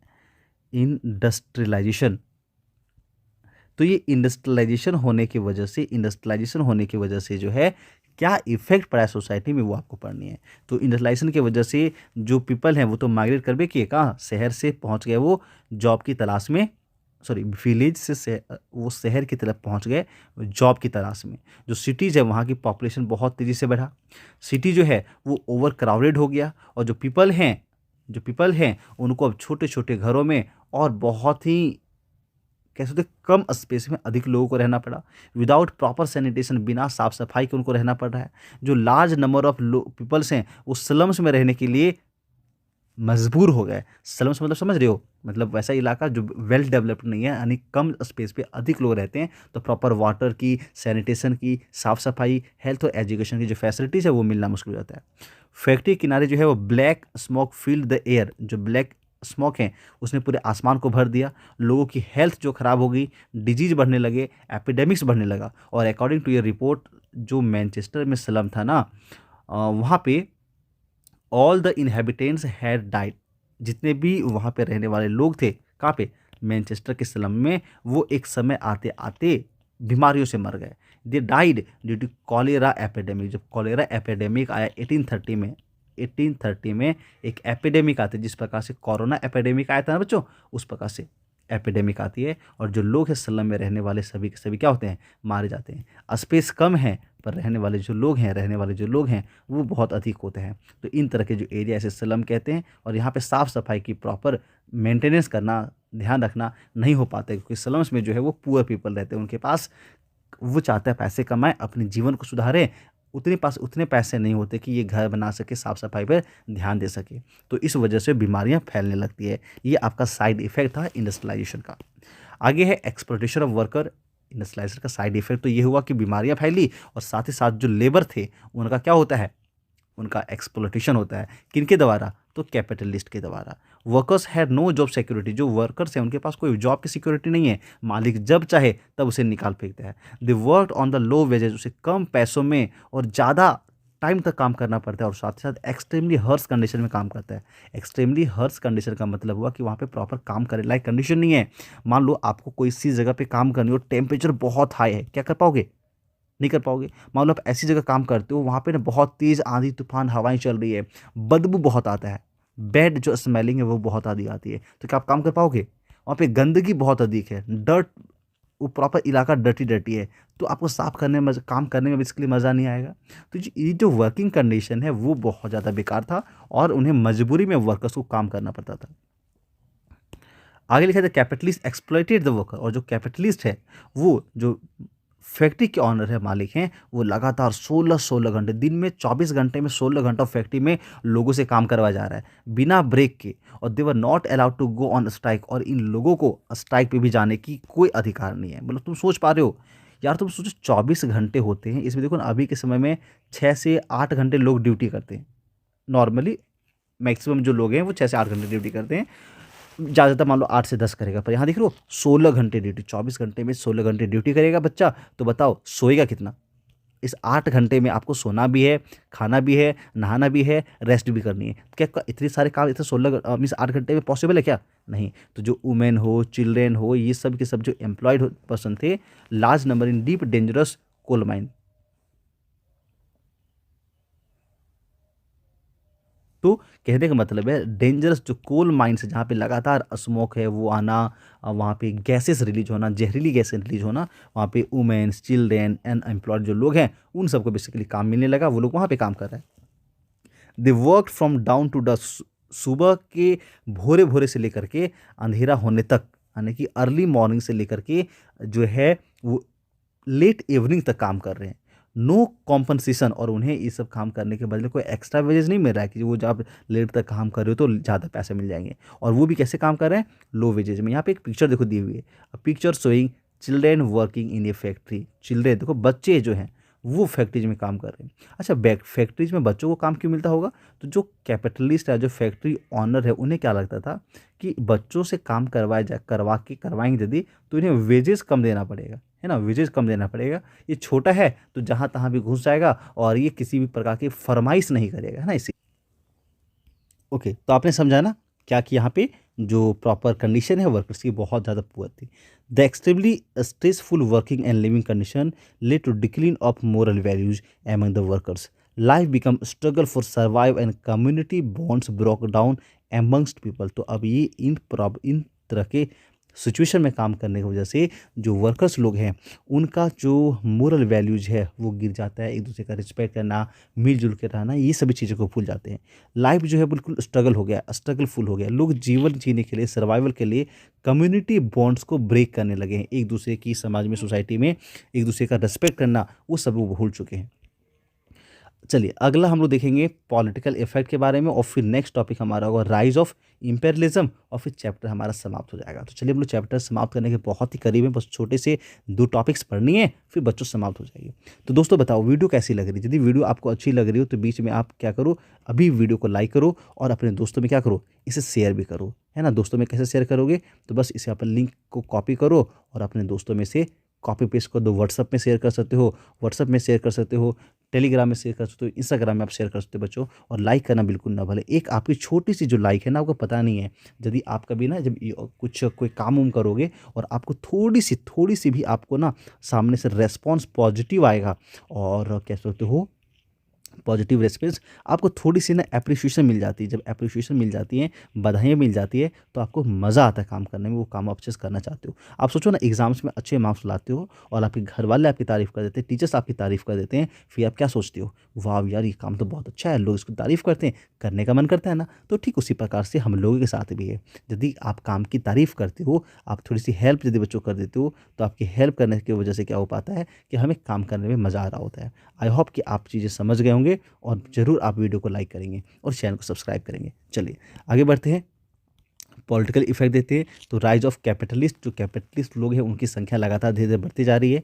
इंडस्ट्रियलाइजेशन, तो ये इंडस्ट्रियलाइजेशन होने की वजह से जो है क्या इफेक्ट पड़ा है सोसाइटी में वो आपको पढ़नी है। तो इंडस्ट्रियलाइजेशन की वजह से जो पीपल हैं वो तो माइग्रेट कर भी किए, कहाँ? शहर से पहुंच गए वो जॉब की तलाश में, सॉरी विलेज से वो शहर की तरफ पहुंच गए जॉब की तलाश में। जो सिटीज़ है वहाँ की पॉपुलेशन बहुत तेज़ी से बढ़ा, सिटी जो है वो ओवर क्राउडेड हो गया और जो पीपल हैं उनको अब छोटे छोटे घरों में और बहुत ही कैसे होते कम स्पेस में अधिक लोगों को रहना पड़ा। विदाउट प्रॉपर सैनिटेशन, बिना साफ सफाई के उनको रहना पड़ रहा है। जो लार्ज नंबर ऑफ पीपल्स हैं वो स्लम्स में रहने के लिए मजबूर हो गए। स्लम्स मतलब समझ रहे हो, मतलब वैसा इलाका जो वेल डेवलप्ड नहीं है, यानी कम स्पेस पे अधिक लोग रहते हैं, तो प्रॉपर वाटर की, सैनिटेशन की, साफ सफाई, हेल्थ और एजुकेशन की जो फैसिलिटीज़ है वो मिलना मुश्किल हो जाता है। फैक्ट्री किनारे जो है वो black smoke field the air, जो ब्लैक स्मोक है उसने पूरे आसमान को भर दिया। लोगों की हेल्थ जो ख़राब हो गई, डिजीज बढ़ने लगे, एपिडेमिक्स बढ़ने लगा। और अकॉर्डिंग टू ये रिपोर्ट, जो मैनचेस्टर में स्लम था ना, वहाँ पे all the inhabitants had died, जितने भी वहाँ पे रहने वाले लोग थे, कहाँ पे? मैनचेस्टर के स्लम में, वो एक समय आते आते बीमारियों से मर गए। They died due to cholera epidemic. जब कॉलेरा एपिडेमिक आया 1830 में एक एपिडेमिक आती है, जिस प्रकार से कोरोना एपिडेमिक आया था ना बच्चों, उस प्रकार से एपिडेमिक आती है और जो लोग हैं स्लम में रहने वाले सभी के सभी क्या होते हैं? मारे जाते हैं। स्पेस कम है पर रहने वाले जो लोग हैं वो बहुत अधिक होते हैं। तो इन तरह के जो एरिया ऐसे स्लम कहते हैं। और यहाँ पे साफ़ सफाई की प्रॉपर मेंटेनेंस करना, ध्यान रखना नहीं हो पाता है, क्योंकि स्लम्स में जो है वो पुअर पीपल रहते हैं, उनके पास, वो चाहता है पैसे कमाए, अपने जीवन को सुधारे, उतने पैसे नहीं होते कि ये घर बना सके, साफ़ सफाई पर ध्यान दे सके। तो इस वजह से बीमारियां फैलने लगती है। ये आपका साइड इफेक्ट था इंडस्ट्रियलाइजेशन का। आगे है एक्सप्लॉयटेशन ऑफ वर्कर। इंडस्ट्रियलाइजेशन का साइड इफेक्ट तो ये हुआ कि बीमारियां फैली और साथ ही साथ जो लेबर थे उनका क्या होता है? उनका एक्सप्लॉयटेशन होता है। किनके द्वारा? तो कैपिटलिस्ट के द्वारा। Workers had no job security. जो वर्कर्स हैं उनके पास कोई जॉब की सिक्योरिटी नहीं है, मालिक जब चाहे तब उसे निकाल फेंकता है। They work on the low wages, उसे कम पैसों में और ज़्यादा टाइम तक काम करना पड़ता है और साथ ही साथ एक्सट्रीमली हर्श कंडीशन में काम करता है। एक्सट्रीमली हर्श कंडीशन का मतलब हुआ कि वहाँ पे प्रॉपर काम करे लायक कंडीशन नहीं है। मान लो आपको कोई सी जगह पे काम करनी हो, टेम्परेचर बहुत हाई है, क्या कर पाओगे? नहीं कर पाओगे। मान लो आप ऐसी जगह काम करते हो वहाँ पे ना बहुत तेज़ आंधी तूफान हवाएं चल रही है, बदबू बहुत आता है, बैड जो स्मेलिंग है वो बहुत अधिक आती है, तो क्या आप काम कर पाओगे? वहाँ पे गंदगी बहुत अधिक है, डर्ट, वो प्रॉपर इलाका डर्टी है, तो आपको साफ करने में, काम करने में बेसिकली मज़ा नहीं आएगा। तो ये जो वर्किंग कंडीशन है वो बहुत ज़्यादा बेकार था और उन्हें मजबूरी में वर्कर्स को काम करना पड़ता था। आगे लिखा था कैपिटलिस्ट एक्सप्लॉइटेड द वर्कर। और जो कैपिटलिस्ट है वो जो फैक्ट्री के ऑनर है, मालिक हैं, वो लगातार 16-16 घंटे, दिन में 24 घंटे में 16 घंटा फैक्ट्री में लोगों से काम करवाया जा रहा है बिना ब्रेक के, और they were not allowed to go on strike, और इन लोगों को स्ट्राइक पे भी जाने की कोई अधिकार नहीं है। मतलब तुम सोच पा रहे हो यार, तुम सोचो 24 घंटे होते हैं, इसमें देखो ना अभी के समय में 6 से 8 घंटे लोग ड्यूटी करते हैं नॉर्मली, मैक्सिमम जो लोग हैं वो 6 से 8 घंटे ड्यूटी करते हैं, ज़्यादातर मान लो 8 से 10 करेगा, पर यहाँ देख रहे हो 16 घंटे ड्यूटी, 24 घंटे में 16 घंटे ड्यूटी करेगा बच्चा, तो बताओ सोएगा कितना? इस 8 घंटे में आपको सोना भी है, खाना भी है, नहाना भी है, रेस्ट भी करनी है। क्या इतने सारे काम इतने 16 मीन्स 8 घंटे में पॉसिबल है क्या? नहीं। तो जो वुमेन हो, चिल्ड्रेन हो, ये सब के सब जो एम्प्लॉयड पर्सन थे, large number in deep dangerous coal mine. तो कहने का मतलब है डेंजरस जो कोल माइंस है, जहाँ पे लगातार स्मोक है वो आना, वहाँ पे गैसेस रिलीज होना, जहरीली गैसें रिलीज होना, वहाँ पे वुमेन्स, चिल्ड्रेन, अनएम्प्लॉयड जो लोग हैं उन सबको बेसिकली काम मिलने लगा, वो लोग वहाँ पे काम कर रहे हैं। They work from dawn to dusk, सुबह के भोरे भोरे से लेकर के अंधेरा होने तक, यानी कि अर्ली मॉर्निंग से लेकर के जो है वो लेट इवनिंग तक काम कर रहे हैं। नो कॉम्पनसेशन, और उन्हें ये सब काम करने के बदले कोई एक्स्ट्रा वेजेस नहीं मिल रहा है कि वो जब लेट तक काम कर रहे हो तो ज़्यादा पैसे मिल जाएंगे, और वो भी कैसे काम कर रहे हैं? लो वेजेस में। यहाँ पे एक पिक्चर देखो दी हुई है, picture showing children working in A factory. Children देखो, बच्चे जो हैं वो फैक्ट्रीज में काम कर रहे हैं। अच्छा, फैक्ट्रीज में बच्चों को काम क्यों मिलता होगा? तो जो कैपिटलिस्ट है, जो फैक्ट्री ऑनर है, उन्हें क्या लगता था कि बच्चों से काम करवाएंगे यदि, तो इन्हें वेजेस कम देना पड़ेगा, है ना, वेजेस कम देना पड़ेगा। ये छोटा है तो जहाँ तहाँ भी घुस जाएगा, और ये किसी भी प्रकार की फरमाइश नहीं करेगा, है ना, इसी। ओके, तो आपने समझा ना क्या कि यहाँ पे जो प्रॉपर कंडीशन है वर्कर्स की बहुत ज़्यादा पुअर थी। The extremely stressful working and living condition led to decline of moral values among the workers. Life become struggle for survive and community bonds broke down amongst people. तो अब ये इन तरह के सिचुएशन में काम करने की वजह से जो वर्कर्स लोग हैं उनका जो मोरल वैल्यूज है वो गिर जाता है, एक दूसरे का रिस्पेक्ट करना, मिलजुल के रहना, ये सभी चीज़ों को भूल जाते हैं। लाइफ जो है बिल्कुल स्ट्रगल हो गया, स्ट्रगलफुल हो गया। लोग जीवन जीने के लिए, सर्वाइवल के लिए कम्युनिटी बॉन्ड्स को ब्रेक करने लगे हैं, एक दूसरे की समाज में, सोसाइटी में एक दूसरे का रिस्पेक्ट करना, वो सब वो भूल चुके हैं। चलिए अगला हम लोग देखेंगे पॉलिटिकल इफेक्ट के बारे में, और फिर नेक्स्ट टॉपिक हमारा होगा राइज ऑफ इंपेरियलिज्म, और फिर चैप्टर हमारा समाप्त हो जाएगा। तो चलिए हम लोग चैप्टर समाप्त करने के बहुत ही करीब है, बस छोटे से 2 टॉपिक्स पढ़नी है, फिर बच्चों समाप्त हो जाएगी। तो दोस्तों बताओ वीडियो कैसी लग रही है? यदि वीडियो आपको अच्छी लग रही हो तो बीच में आप क्या करो, अभी वीडियो को लाइक करो, और अपने दोस्तों में क्या करो, इसे शेयर भी करो, है ना। दोस्तों में कैसे शेयर करोगे? तो बस इसे अपन लिंक को कॉपी करो और अपने दोस्तों में से कॉपी पेस्ट कर दो। व्हाट्सअप में शेयर कर सकते हो, व्हाट्सअप में शेयर कर सकते हो, टेलीग्राम में शेयर कर सकते हो, इंस्टाग्राम में आप शेयर कर सकते हो बच्चों। और लाइक करना बिल्कुल ना भूलें। एक आपकी छोटी सी जो लाइक है ना, आपको पता नहीं है, यदि आप कभी ना जब कुछ कोई काम उम करोगे और आपको थोड़ी सी भी आपको ना सामने से रेस्पॉन्स पॉजिटिव आएगा, और कह सकते हो पॉजिटिव रिस्पॉन्स, आपको थोड़ी सी ना एप्रिशिएशन मिल जाती है। जब एप्रिशिएशन मिल जाती है, बधाइयाँ मिल जाती है, तो आपको मज़ा आता है काम करने में, वो काम आप अच्छे से करना चाहते हो। आप सोचो ना एग्जाम्स में अच्छे मार्क्स लाते हो और आपके घर वाले आपकी तारीफ़ कर देते हैं, टीचर्स आपकी तारीफ़ कर देते हैं, फिर आप क्या सोचते हो, वाह यार ये काम तो बहुत अच्छा है, लोग इसको तारीफ़ करते हैं, करने का मन करता है ना। तो ठीक उसी प्रकार से हम लोगों के साथ भी है। यदि आप काम की तारीफ़ करते हो, आप थोड़ी सी हेल्प यदि बच्चों को कर देते हो, तो आपकी हेल्प करने की वजह से क्या हो पाता है कि हमें काम करने में मज़ा आ रहा होता है। आई होप कि आप चीज़ें समझ गए होंगे, और ज़रूर आप वीडियो को लाइक करेंगे और चैनल को सब्सक्राइब करेंगे। चलिए आगे बढ़ते हैं, पॉलिटिकल इफेक्ट देते हैं। तो राइज ऑफ कैपिटलिस्ट, जो कैपिटलिस्ट लोग हैं उनकी संख्या लगातार धीरे धीरे बढ़ती जा रही है।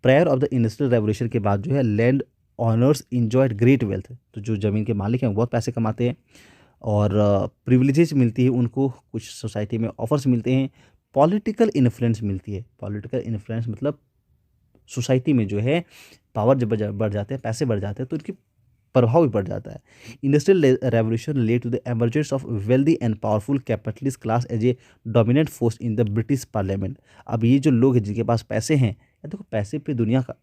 Prior of the industrial revolution के बाद जो है land owners enjoyed great wealth, तो जो ज़मीन के मालिक हैं वो बहुत पैसे कमाते हैं, और प्रिविलेजेस मिलती है उनको, कुछ सोसाइटी में ऑफर्स मिलते हैं, पॉलिटिकल इन्फ्लुएंस मिलती है। पॉलिटिकल इन्फ्लुएंस मतलब सोसाइटी में जो है पावर जब बढ़ जाते हैं, पैसे बढ़ जाते हैं, तो इनकी प्रभाव भी बढ़ जाता है। Industrial revolution led to the emergence of wealthy and powerful capitalist class as a dominant force in the British parliament. अब ये जो लोग हैं जिनके पास पैसे हैं, या देखो पैसे पे दुनिया का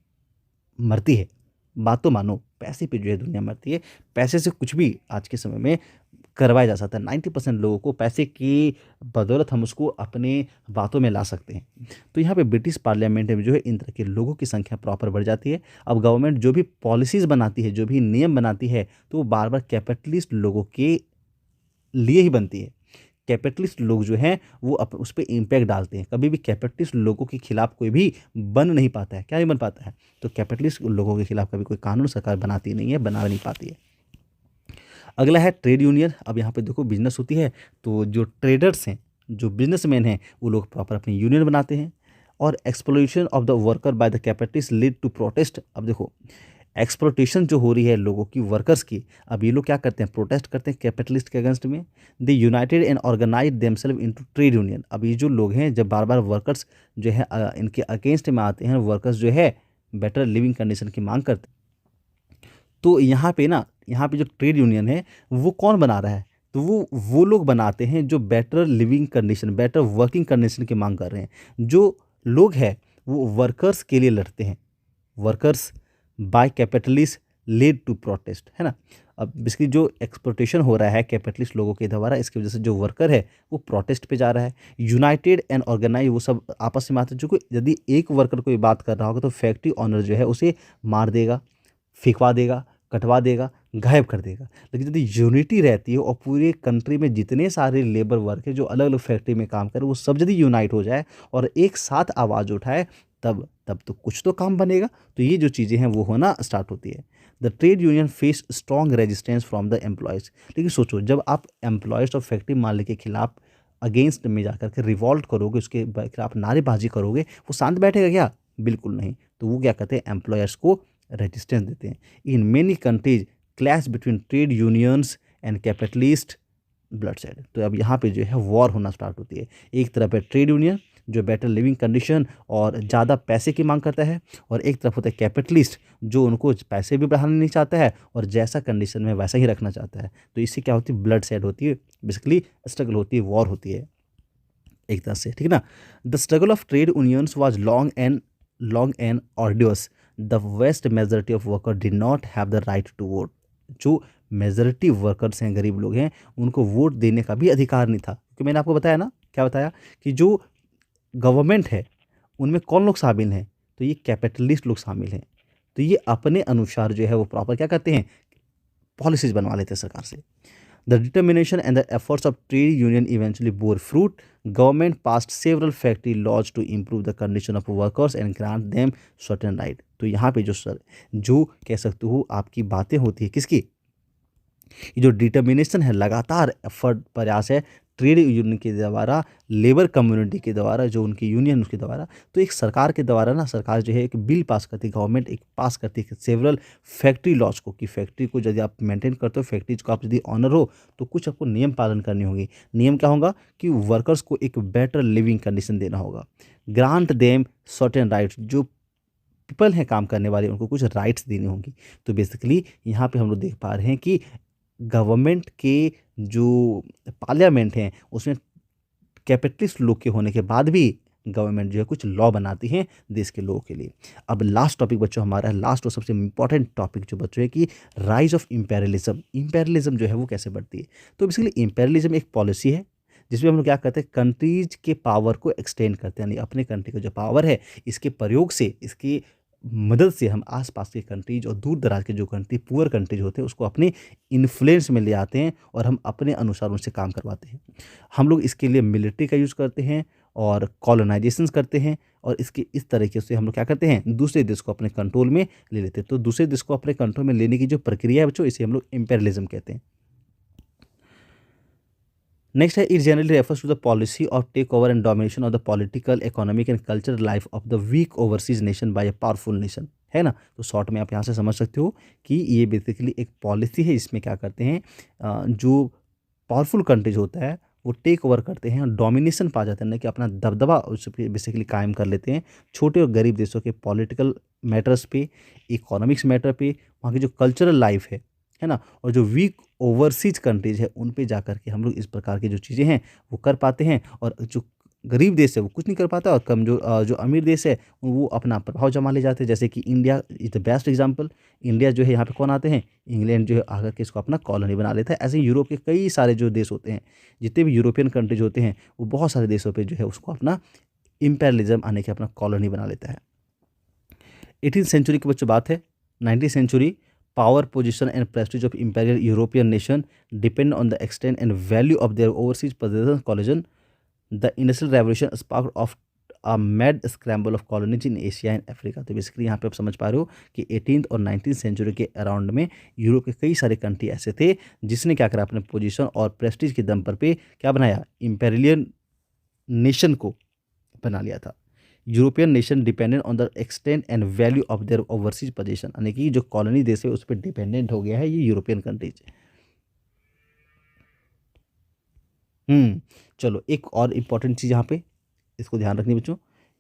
मरती है, बात तो मानो, पैसे पे जो है दुनिया मरती है। पैसे से कुछ भी आज के समय में करवाया जा सकता है। 90% लोगों को पैसे की बदौलत हम उसको अपने बातों में ला सकते हैं। तो यहाँ पे ब्रिटिश पार्लियामेंट में जो है इन तरह के लोगों की संख्या प्रॉपर बढ़ जाती है। अब गवर्नमेंट जो भी पॉलिसीज़ बनाती है, जो भी नियम बनाती है, तो वो बार बार कैपिटलिस्ट लोगों के लिए ही बनती है। कैपिटलिस्ट लोग जो हैं वो उस पर इम्पैक्ट डालते हैं। कभी भी कैपिटलिस्ट लोगों के खिलाफ कोई भी बन नहीं पाता है। क्या नहीं बन पाता है? तो कैपिटलिस्ट लोगों के खिलाफ कभी कोई कानून सरकार बनाती नहीं है, बना नहीं पाती है। अगला है ट्रेड यूनियन। अब यहाँ पे देखो बिजनेस होती है, तो जो ट्रेडर्स हैं, जो बिजनेसमैन हैं, वो लोग प्रॉपर अपनी यूनियन बनाते हैं। और exploitation of the worker by the capitalist lead to protest. अब देखो एक्सप्लोटेशन जो हो रही है लोगों की, वर्कर्स की, अब ये लोग क्या करते हैं? प्रोटेस्ट करते हैं कैपिटलिस्ट के अगेंस्ट में। They united and organise themselves into trade union. अब ये जो लोग हैं, जब बार बार वर्कर्स जो है इनके अगेंस्ट में आते हैं, वर्कर्स जो है बेटर लिविंग कंडीशन की मांग करते हैं, तो यहाँ पे ना, यहाँ पे जो ट्रेड यूनियन है वो कौन बना रहा है? तो वो लोग बनाते हैं जो better living condition, better working condition की मांग कर रहे हैं। जो लोग हैं वो वर्कर्स के लिए लड़ते हैं। Workers by capitalist lead to protest, है ना। अब बेसिकली जो एक्सप्लोटेशन हो रहा है कैपिटलिस्ट लोगों के द्वारा, इसकी वजह से जो वर्कर है वो प्रोटेस्ट पे जा रहा है। यूनाइटेड एंड ऑर्गेनाइज, वो सब आपस में आते हैं। जो कोई यदि एक वर्कर कोई बात कर रहा होगा तो फैक्ट्री ऑनर जो है उसे मार देगा, फेंकवा देगा, कटवा देगा, गायब कर देगा। लेकिन यदि यूनिटी रहती है और पूरे कंट्री में जितने सारे लेबर वर्क है जो अलग अलग फैक्ट्री में काम करे, वो सब यदि यूनाइट हो जाए और एक साथ आवाज़ उठाए, तब तो कुछ तो काम बनेगा। तो ये जो चीज़ें हैं वो होना स्टार्ट होती है। The trade union face strong resistance from the employees. लेकिन सोचो, जब आप एम्प्लॉयज़ और फैक्ट्री मालिक के खिलाफ अगेंस्ट में जाकर के रिवॉल्ट करोगे, उसके खिलाफ नारेबाजी करोगे, वो शांत बैठेगा क्या? बिल्कुल नहीं। तो वो क्या कहते हैं? एम्प्लॉयर्स को रेजिस्टेंस देते हैं। In many countries clash between trade unions and capitalist blood said. तो अब यहाँ पे जो है वॉर होना स्टार्ट होती है। एक तरफ है ट्रेड यूनियन जो बेटर लिविंग कंडीशन और ज़्यादा पैसे की मांग करता है, और एक तरफ होता है कैपिटलिस्ट जो उनको पैसे भी बढ़ाना नहीं चाहता है और जैसा कंडीशन में वैसा ही रखना चाहता है। तो इससे क्या होती है? ब्लड सेड होती है, बेसिकली स्ट्रगल होती है, वॉर होती है एक तरह से, ठीक है ना। The struggle of trade unions was long and arduous. The vast majority of worker did not have the right to vote. जो मेजोरिटी वर्कर्स हैं, गरीब लोग हैं, उनको वोट देने का भी अधिकार नहीं था। क्योंकि मैंने आपको बताया ना, क्या बताया कि जो गवर्नमेंट है उनमें कौन लोग शामिल हैं? तो ये कैपिटलिस्ट लोग शामिल हैं। तो ये अपने अनुसार जो है वो प्रॉपर क्या करते हैं? पॉलिसीज बनवा लेते हैं सरकार से। The determination and the efforts of trade union eventually bore fruit. Government passed several factory laws to improve the condition of workers and grant them certain right. तो यहाँ पे जो कह सकते हो आपकी बातें होती है किसकी? ये जो डिटर्मिनेशन है, लगातार एफर्ट, प्रयास है ट्रेड यूनियन के द्वारा, लेबर कम्युनिटी के द्वारा, जो उनकी यूनियन उसके द्वारा, तो एक सरकार के द्वारा ना, सरकार जो है एक बिल पास करती है, गवर्नमेंट एक पास करती है सेवरल फैक्ट्री लॉज को, कि फैक्ट्री को यदि आप मेंटेन करते हो, फैक्ट्रीज को आप यदि ऑनर हो, तो कुछ आपको नियम पालन करनी होगी। नियम क्या होगा? कि वर्कर्स को एक बेटर लिविंग कंडीशन देना होगा। ग्रांट देम सर्टेन राइट्स, जो पीपल हैं काम करने वाले, उनको कुछ राइट्स देनी होंगी। तो बेसिकली यहाँ पे हम लोग देख पा रहे हैं कि गवर्नमेंट के जो पार्लियामेंट हैं उसमें कैपिटलिस्ट लोग के होने के बाद भी गवर्नमेंट जो है कुछ लॉ बनाती है देश के लोगों के लिए। अब लास्ट टॉपिक बच्चों हमारा है, लास्ट और सबसे इंपॉर्टेंट टॉपिक जो बच्चों है कि राइज ऑफ इम्पेरियलिज्म। इम्पेरियलिज्म जो है वो कैसे बढ़ती है? तो बेसिकली इम्पेरियलिज्म एक पॉलिसी है जिसमें हम लोग क्या करते हैं? कंट्रीज के पावर को एक्सटेंड करते हैं, यानी अपने कंट्री का जो पावर है इसके प्रयोग से, इसकी मदद से हम आसपास के कंट्रीज और दूर दराज के जो कंट्री, पुअर कंट्रीज होते हैं, उसको अपने इन्फ्लुएंस में ले आते हैं और हम अपने अनुसार उनसे काम करवाते हैं। हम लोग इसके लिए मिलिट्री का यूज़ करते हैं और कॉलोनाइजेशंस करते हैं, और इसके इस तरीके से हम लोग क्या करते हैं? दूसरे देश को अपने कंट्रोल में ले लेते हैं। तो दूसरे देश को अपने कंट्रोल में लेने की जो प्रक्रिया है बच्चों, इसे हम लोग इम्पेरियलिज्म कहते हैं। नेक्स्ट है, it generally refers to the policy of take over and domination of the political, economic and cultural life of the weak overseas nation by a powerful nation, है ना। तो शॉर्ट में आप यहाँ से समझ सकते हो कि ये बेसिकली एक पॉलिसी है, इसमें क्या करते हैं? जो पावरफुल कंट्रीज होता है वो टेक ओवर करते हैं, डोमिनेशन पा जाते हैं, ना कि अपना दबदबा उस पर बेसिकली कायम कर लेते हैं छोटे और गरीब देशों के पॉलिटिकल मैटर्स पे, इकोनॉमिक्स मैटर पे, वहाँ की जो कल्चरल लाइफ है ना, और जो वीक ओवरसीज कंट्रीज है उन पे जा कर के हम लोग इस प्रकार की जो चीज़ें हैं वो कर पाते हैं, और जो गरीब देश है वो कुछ नहीं कर पाता, और जो अमीर देश है वो अपना प्रभाव जमा ले जाते हैं। जैसे कि India is the best example. India जो है, यहाँ पे कौन आते हैं? इंग्लैंड जो है आकर के इसको अपना कॉलोनी बना लेता है। ऐसे ही यूरोप के कई सारे जो देश होते हैं, जितने भी यूरोपियन कंट्रीज होते हैं, वो बहुत सारे देशों पर जो है उसको अपना इम्पेरियलिज्म आने के अपना कॉलोनी बना लेता है। 18th सेंचुरी की बच्चों बात है, 19th century power, position, and prestige of imperial European nation depend on the extent and value of their overseas possessions. Collision. The Industrial Revolution sparked of a mad scramble of colonies in Asia and Africa. तो basically यहाँ पे आप समझ पा रहे हो कि 18th और 19th सेंचुरी के अराउंड में यूरोप के कई सारे कंट्री ऐसे थे जिसने क्या करा, अपने पोजीशन और प्रेस्टीज के दम पर पे क्या बनाया, इम्पेरिलियन नेशन को बना लिया था। European nation dependent on the extent and value of their overseas position, यानी कि जो कॉलोनी देश है उस पर डिपेंडेंट हो गया है ये यूरोपियन कंट्रीज। चलो एक और इम्पॉर्टेंट चीज़ यहाँ पे इसको ध्यान रखनी बच्चों,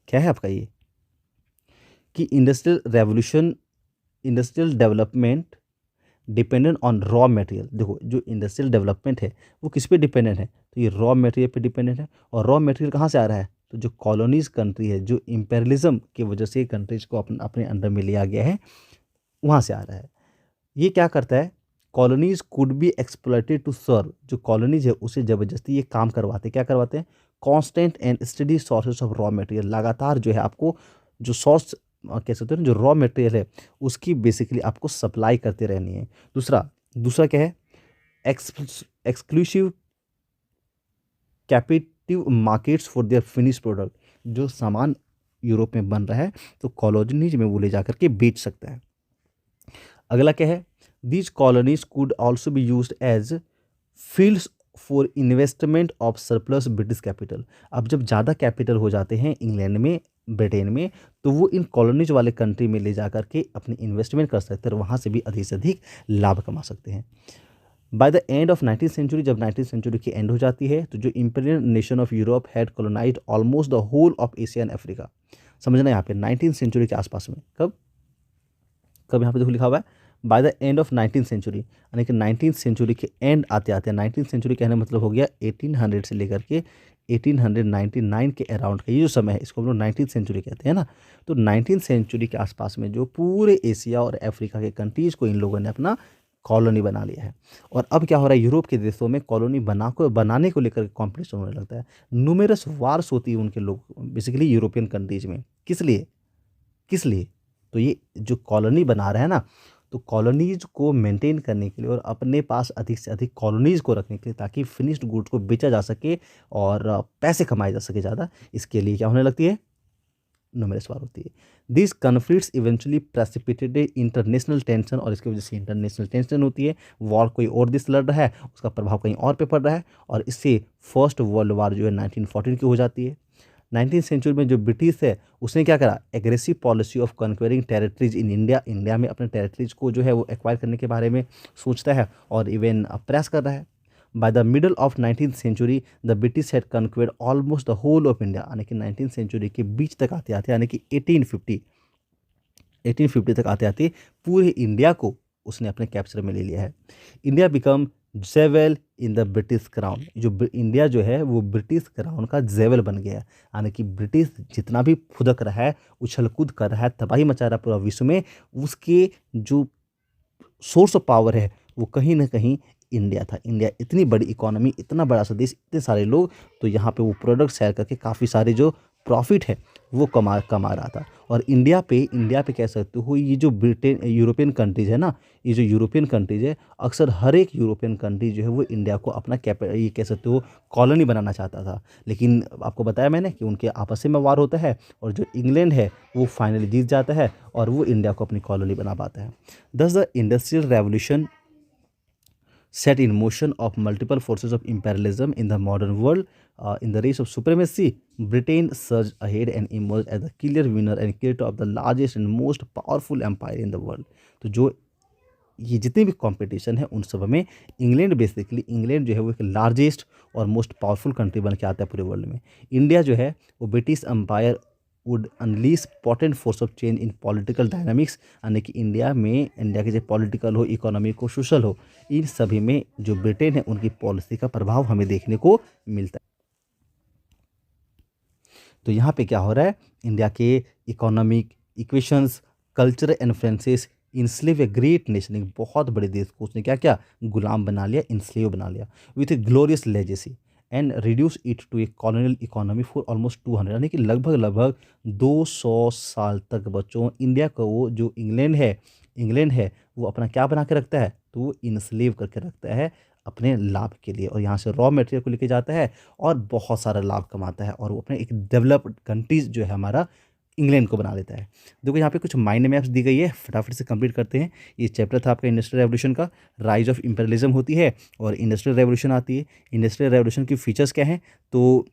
क्या है आपका ये कि industrial development dependent on raw material. देखो जो इंडस्ट्रियल डेवलपमेंट है वो किस पे डिपेंडेंट है, तो ये रॉ मटेरियल पे डिपेंडेंट है। और रॉ मटेरियल कहाँ से आ रहा है, तो जो कॉलोनीज कंट्री है, जो इम्पेरियलिज्म की वजह से कंट्रीज को अपने अंडर में लिया गया है, वहाँ से आ रहा है। ये क्या करता है, colonies could be exploited to serve, जो कॉलोनीज है उसे ज़बरदस्ती ये काम करवाते, क्या करवाते हैं, constant and study sources of raw material, लगातार जो है आपको जो सोर्स कह सकते हो ना, जो रॉ मटेरियल है उसकी बेसिकली आपको सप्लाई करते रहनी है। दूसरा क्या है, exclusive captive markets for their finish product, जो सामान यूरोप में बन रहा है तो कॉलोनीज में वो ले जा करके बेच सकता है। अगला क्या है, these colonies could also be used as fields for investment of surplus British capital। अब जब ज़्यादा कैपिटल हो जाते हैं इंग्लैंड में, ब्रिटेन में, तो वो इन कॉलोनीज वाले कंट्री में ले जा करके अपनी इन्वेस्टमेंट कर सकते हैं और वहाँ से भी अधिक से अधिक लाभ कमा सकते हैं। By the end of 19th century, जब 19th सेंचुरी की एंड हो जाती है तो जो imperial nation of Europe had colonised almost the whole of Asia and Africa. समझना यहाँ पे 19th सेंचुरी के आसपास में, कब यहाँ पे देखो लिखा हुआ है by the end of 19th century, यानी कि 19th सेंचुरी के एंड आते आते 19th सेंचुरी कहने का मतलब हो गया 1800 से लेकर के 1899 के अराउंड का ये जो समय है इसको हम लोग 19th सेंचुरी कहते हैं ना। तो 19th सेंचुरी के आसपास में जो पूरे एशिया और अफ्रीका के कंट्रीज को इन लोगों ने अपना कॉलोनी बना लिया है। और अब क्या हो रहा है, यूरोप के देशों में कॉलोनी बनाने को लेकर कॉम्पिटिशन होने लगता है। न्यूमेरस वार्स होती है उनके लोग बेसिकली यूरोपियन कंट्रीज में, किस लिए, तो ये जो कॉलोनी बना रहा है ना, तो कॉलोनीज को मेंटेन करने के लिए और अपने पास अधिक से अधिक कॉलोनीज को रखने के लिए, ताकि फिनिश्ड गुड्स को बेचा जा सके और पैसे कमाए जा सके ज़्यादा, इसके लिए क्या होने लगती है, न्यूमेरस वार होती है। This conflicts eventually precipitated international tension, और इसकी वजह से इंटरनेशनल टेंशन होती है। वॉर कोई और देश लड़ रहा है, उसका प्रभाव कहीं और पे पड़ रहा है, और इससे फर्स्ट वर्ल्ड वार जो है 1914 की हो जाती है। 19th सेंचुरी में जो ब्रिटिश है उसने क्या करा, aggressive policy of conquering territories in India में अपने टेरिटरीज को जो है वो एक्वायर करने के बारे में सोचता है और इवन प्रयास कर रहा है। By the middle of 19th century the British had conquered almost the whole of India, यानी कि 19th सेंचुरी के बीच तक आते आते, यानी कि 1850 तक आते आते पूरे इंडिया को उसने अपने कैप्चर में ले लिया है। India become jewel in the British crown, जो इंडिया जो है वो ब्रिटिश क्राउन का जेवल बन गया, यानी कि ब्रिटिश जितना भी फुदक रहा है, उछल कूद कर रहा है, तबाही मचा रहा है पूरा विश्व में, उसके जो सोर्स ऑफ पावर है वो कहीं ना कहीं इंडिया था। इंडिया इतनी बड़ी इकोनॉमी, इतना बड़ा सा देश, इतने सारे लोग, तो यहाँ पे वो प्रोडक्ट सेल करके काफ़ी सारे जो प्रॉफिट है वो कमा रहा था। और इंडिया पे कह सकते हो ये जो यूरोपियन कंट्रीज है ना, ये जो यूरोपियन कंट्रीज है, अक्सर हर एक यूरोपियन कंट्री जो है वो इंडिया को अपना ये कह सकते हो कॉलोनी बनाना चाहता था। लेकिन आपको बताया मैंने कि उनके आपस में वार होता है और जो इंग्लैंड है वो फाइनली जीत जाता है और वो इंडिया को अपनी कॉलोनी बना पाता है। दस the industrial revolution set in motion of multiple forces of imperialism in the modern world. In the race of supremacy, Britain surged ahead and emerged as the clear winner and creator of the largest and most powerful empire in the world. तो जो ये जितने भी competition है उन सब में England जो है वो एक लार्जेस्ट और मोस्ट पावरफुल कंट्री बन के आता है पूरे वर्ल्ड में। इंडिया जो है वो British empire would unleash potent force of change in political dynamics, यानी कि इंडिया के जो पॉलिटिकल हो, इकोनॉमिक हो, सोशल हो, इन सभी में जो ब्रिटेन है उनकी पॉलिसी का प्रभाव हमें देखने को मिलता है। तो यहाँ पे क्या हो रहा है, इंडिया के economic equations, cultural influences enslave a great nation, एक बहुत बड़े देश को उसने क्या किया, गुलाम बना लिया, इंस्लेव बना लिया, with a glorious legacy and reduce it to a colonial economy for almost 200, यानी कि लगभग 200 साल तक बच्चों इंडिया को वो जो इंग्लैंड है इंग्लैंड है वो अपना क्या बना के रखता है, तो वो इनस्लेव करके रखता है अपने लाभ के लिए, और यहाँ से रॉ मटेरियल को लेके जाता है और बहुत सारा लाभ कमाता है, और वो अपने एक डेवलप्ड कंट्रीज जो है हमारा इंग्लैंड को बना लेता है। देखो यहाँ पे कुछ माइंड मैप्स दी गई है, फटाफट से कंप्लीट करते हैं। ये चैप्टर था आपका इंडस्ट्रियल रेवोल्यूशन का, राइज ऑफ इंपीरियलिज्म होती है और इंडस्ट्रियल रेवोल्यूशन आती है। इंडस्ट्रियल रेवोल्यूशन की फीचर्स क्या हैं, तो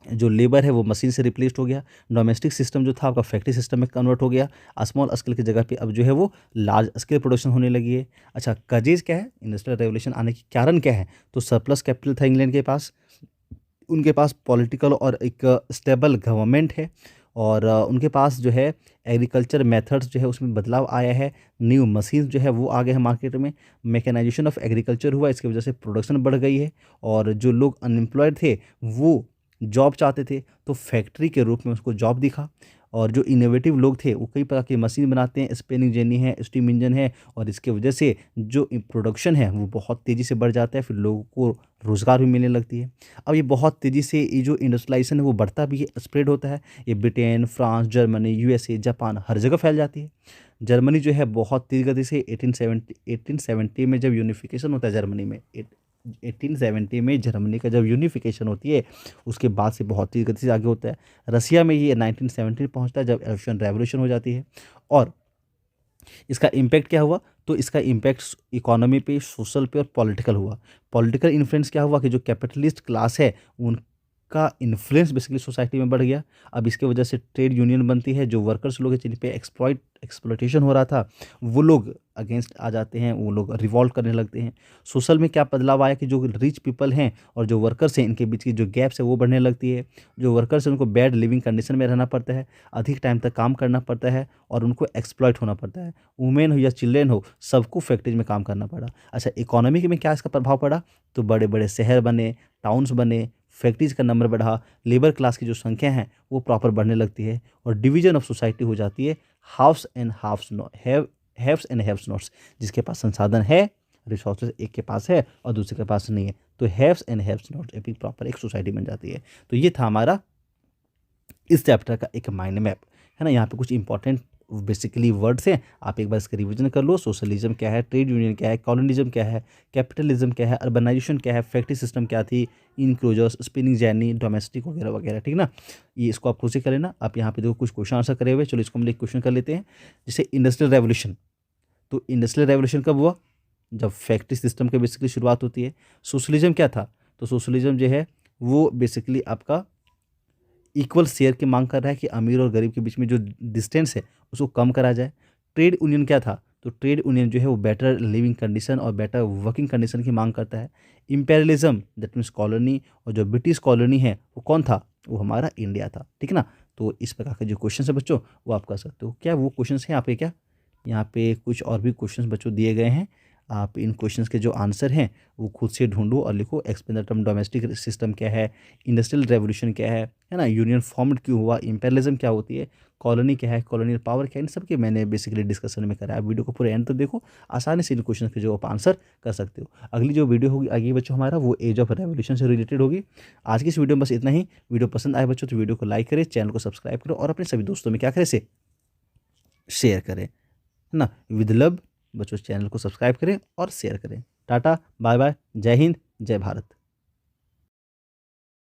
जो लेबर है वो मशीन से रिप्लेस्ड हो गया, डोमेस्टिक सिस्टम जो था आपका फैक्ट्री सिस्टम में कन्वर्ट हो गया, स्मॉल स्केल की जगह पे अब जो है वो लार्ज स्केल प्रोडक्शन होने लगी है। अच्छा, कजेज क्या है, इंडस्ट्रियल रेवोल्यूशन आने के कारण क्या है, तो सरप्लस कैपिटल था इंग्लैंड के पास, उनके पास पॉलिटिकल और एक स्टेबल गवर्नमेंट है, और उनके पास जो है एग्रीकल्चर मेथड्स जो है उसमें बदलाव आया है, न्यू मशीन्स जो है वो आ गए हैं मार्केट में, मैकेनाइजेशन ऑफ एग्रीकल्चर हुआ, इसकी वजह से प्रोडक्शन बढ़ गई है, और जो लोग अनएम्प्लॉयड थे वो जॉब चाहते थे तो फैक्ट्री के रूप में उसको जॉब दिखा, और जो इनोवेटिव लोग थे वो कई प्रकार की मशीन बनाते हैं, स्पिनिंग जेनी है, स्टीम इंजन है, और इसके वजह से जो प्रोडक्शन है वो बहुत तेज़ी से बढ़ जाता है, फिर लोगों को रोज़गार भी मिलने लगती है। अब ये बहुत तेज़ी से ये जो इंडस्ट्रियलाइजेशन है वो बढ़ता भी है, स्प्रेड होता है, ये Britain, France, Germany, USA, Japan हर जगह फैल जाती है। जर्मनी जो है बहुत तेज़ गति से 1870 में जब यूनिफिकेशन होता है जर्मनी में, 1870 में जर्मनी का जब यूनिफिकेशन होती है उसके बाद से बहुत तेज़ गति से आगे होता है। रसिया में ये 1970 पहुंचता है जब रशियन रेवोल्यूशन हो जाती है। और इसका इम्पैक्ट क्या हुआ, तो इसका इम्पैक्ट इकोनॉमी पे, सोशल पे और पॉलिटिकल हुआ। पॉलिटिकल इन्फ्लुएंस क्या हुआ कि जो कैपिटलिस्ट क्लास है उनका इन्फ्लुएंस बेसिकली सोसाइटी में बढ़ गया। अब इसके वजह से ट्रेड यूनियन बनती है, जो वर्कर्स लोग हैं जिन पे एक्सप्लॉइटेशन हो रहा था वो लोग अगेंस्ट आ जाते हैं, वो लोग रिवॉल्ट करने लगते हैं। सोशल में क्या बदलाव आया कि जो रिच पीपल हैं और जो वर्कर्स हैं इनके बीच की जो गैप्स है वो बढ़ने लगती है। जो वर्कर्स हैं उनको बैड लिविंग कंडीशन में रहना पड़ता है, अधिक टाइम तक काम करना पड़ता है और उनको एक्सप्लॉइट होना पड़ता है। वुमेन हो या चिल्ड्रेन हो, सबको फैक्ट्रीज में काम करना पड़ा। अच्छा, इकोनॉमी में क्या इसका प्रभाव पड़ा, तो बड़े बड़े शहर बने, टाउन्स बने, फैक्ट्रीज का नंबर बढ़ा, लेबर क्लास की जो संख्या है वो प्रॉपर बढ़ने लगती है, और डिवीजन ऑफ सोसाइटी हो जाती है, haves and haves haves and haves nots. जिसके पास संसाधन है, रिसोर्सेज एक के पास है और दूसरे के पास नहीं है, तो हैव्स एंड हैव्स नॉट्स एक प्रॉपर एक सोसाइटी बन जाती है। तो ये था हमारा इस चैप्टर का एक माइंड मैप, है ना। यहाँ पे कुछ इंपॉर्टेंट बेसिकली वर्ड्स हैं, आप एक बार इसका रिवीजन कर लो। सोशलिज्म क्या है, ट्रेड यूनियन क्या है, कॉलोनिज्म क्या है, कैपिटलिज्म क्या है, अर्बनाइजेशन क्या है, फैक्ट्री सिस्टम क्या थी, इनक्लोजर्स, स्पिनिंग जेनी, डोमेस्टिक वगैरह वगैरह, ठीक ना। ये इसको आप खुद से कर लेना। आप यहाँ पे देखो कुछ क्वेश्चन आंसर करे हुए, चलो इसको हम एक क्वेश्चन कर लेते हैं। जैसे इंडस्ट्रियल रेवोल्यूशन, तो इंडस्ट्रियल रेवोल्यूशन कब हुआ, जब फैक्ट्री सिस्टम की बेसिकली शुरुआत होती है। सोशलिज्म क्या था, तो सोशलिज्म जो है वो बेसिकली आपका इक्वल शेयर की मांग कर रहा है कि अमीर और गरीब के बीच में जो डिस्टेंस है उसको कम करा जाए। ट्रेड यूनियन क्या था, तो ट्रेड यूनियन जो है वो बेटर लिविंग कंडीशन और बेटर वर्किंग कंडीशन की मांग करता है। इम्पेरियलिज्म दैट मीन्स कॉलोनी, और जो ब्रिटिश कॉलोनी है वो कौन था, वो हमारा इंडिया था, ठीक ना। तो इस प्रकार के जो क्वेश्चन है बच्चों वो आप कर सकते हो। क्या वो क्वेश्चन हैं यहाँ पे, क्या यहाँ पे कुछ और भी क्वेश्चंस बच्चों दिए गए हैं, आप इन क्वेश्चंस के जो आंसर हैं वो खुद से ढूंढो और लिखो। Explain the term domestic system क्या है, इंडस्ट्रियल रेवोल्यूशन क्या है ना, यूनियन फॉर्म्ड क्यों हुआ, इंपेरियलिज्म क्या होती है, कॉलोनी क्या है, कॉलोनियल पावर क्या है, इन सब के मैंने बेसिकली डिस्कशन में करा है। वीडियो को पूरे एंड तक देखो, आसानी से इन क्वेश्चन के जो आप आंसर कर सकते हो। अगली जो वीडियो होगी आगे बच्चों हमारा वो एज ऑफ रेवोल्यूशन से रिलेटेड होगी। आज की इस वीडियो में बस इतना ही। वीडियो पसंद आए बच्चों तो वीडियो को लाइक करें, चैनल को सब्सक्राइब करो और अपने सभी दोस्तों में क्या करें, से शेयर करें, है ना। विद लव बच्चों, चैनल को सब्सक्राइब करें और शेयर करें। टाटा बाय बाय, जय हिंद, जय भारत।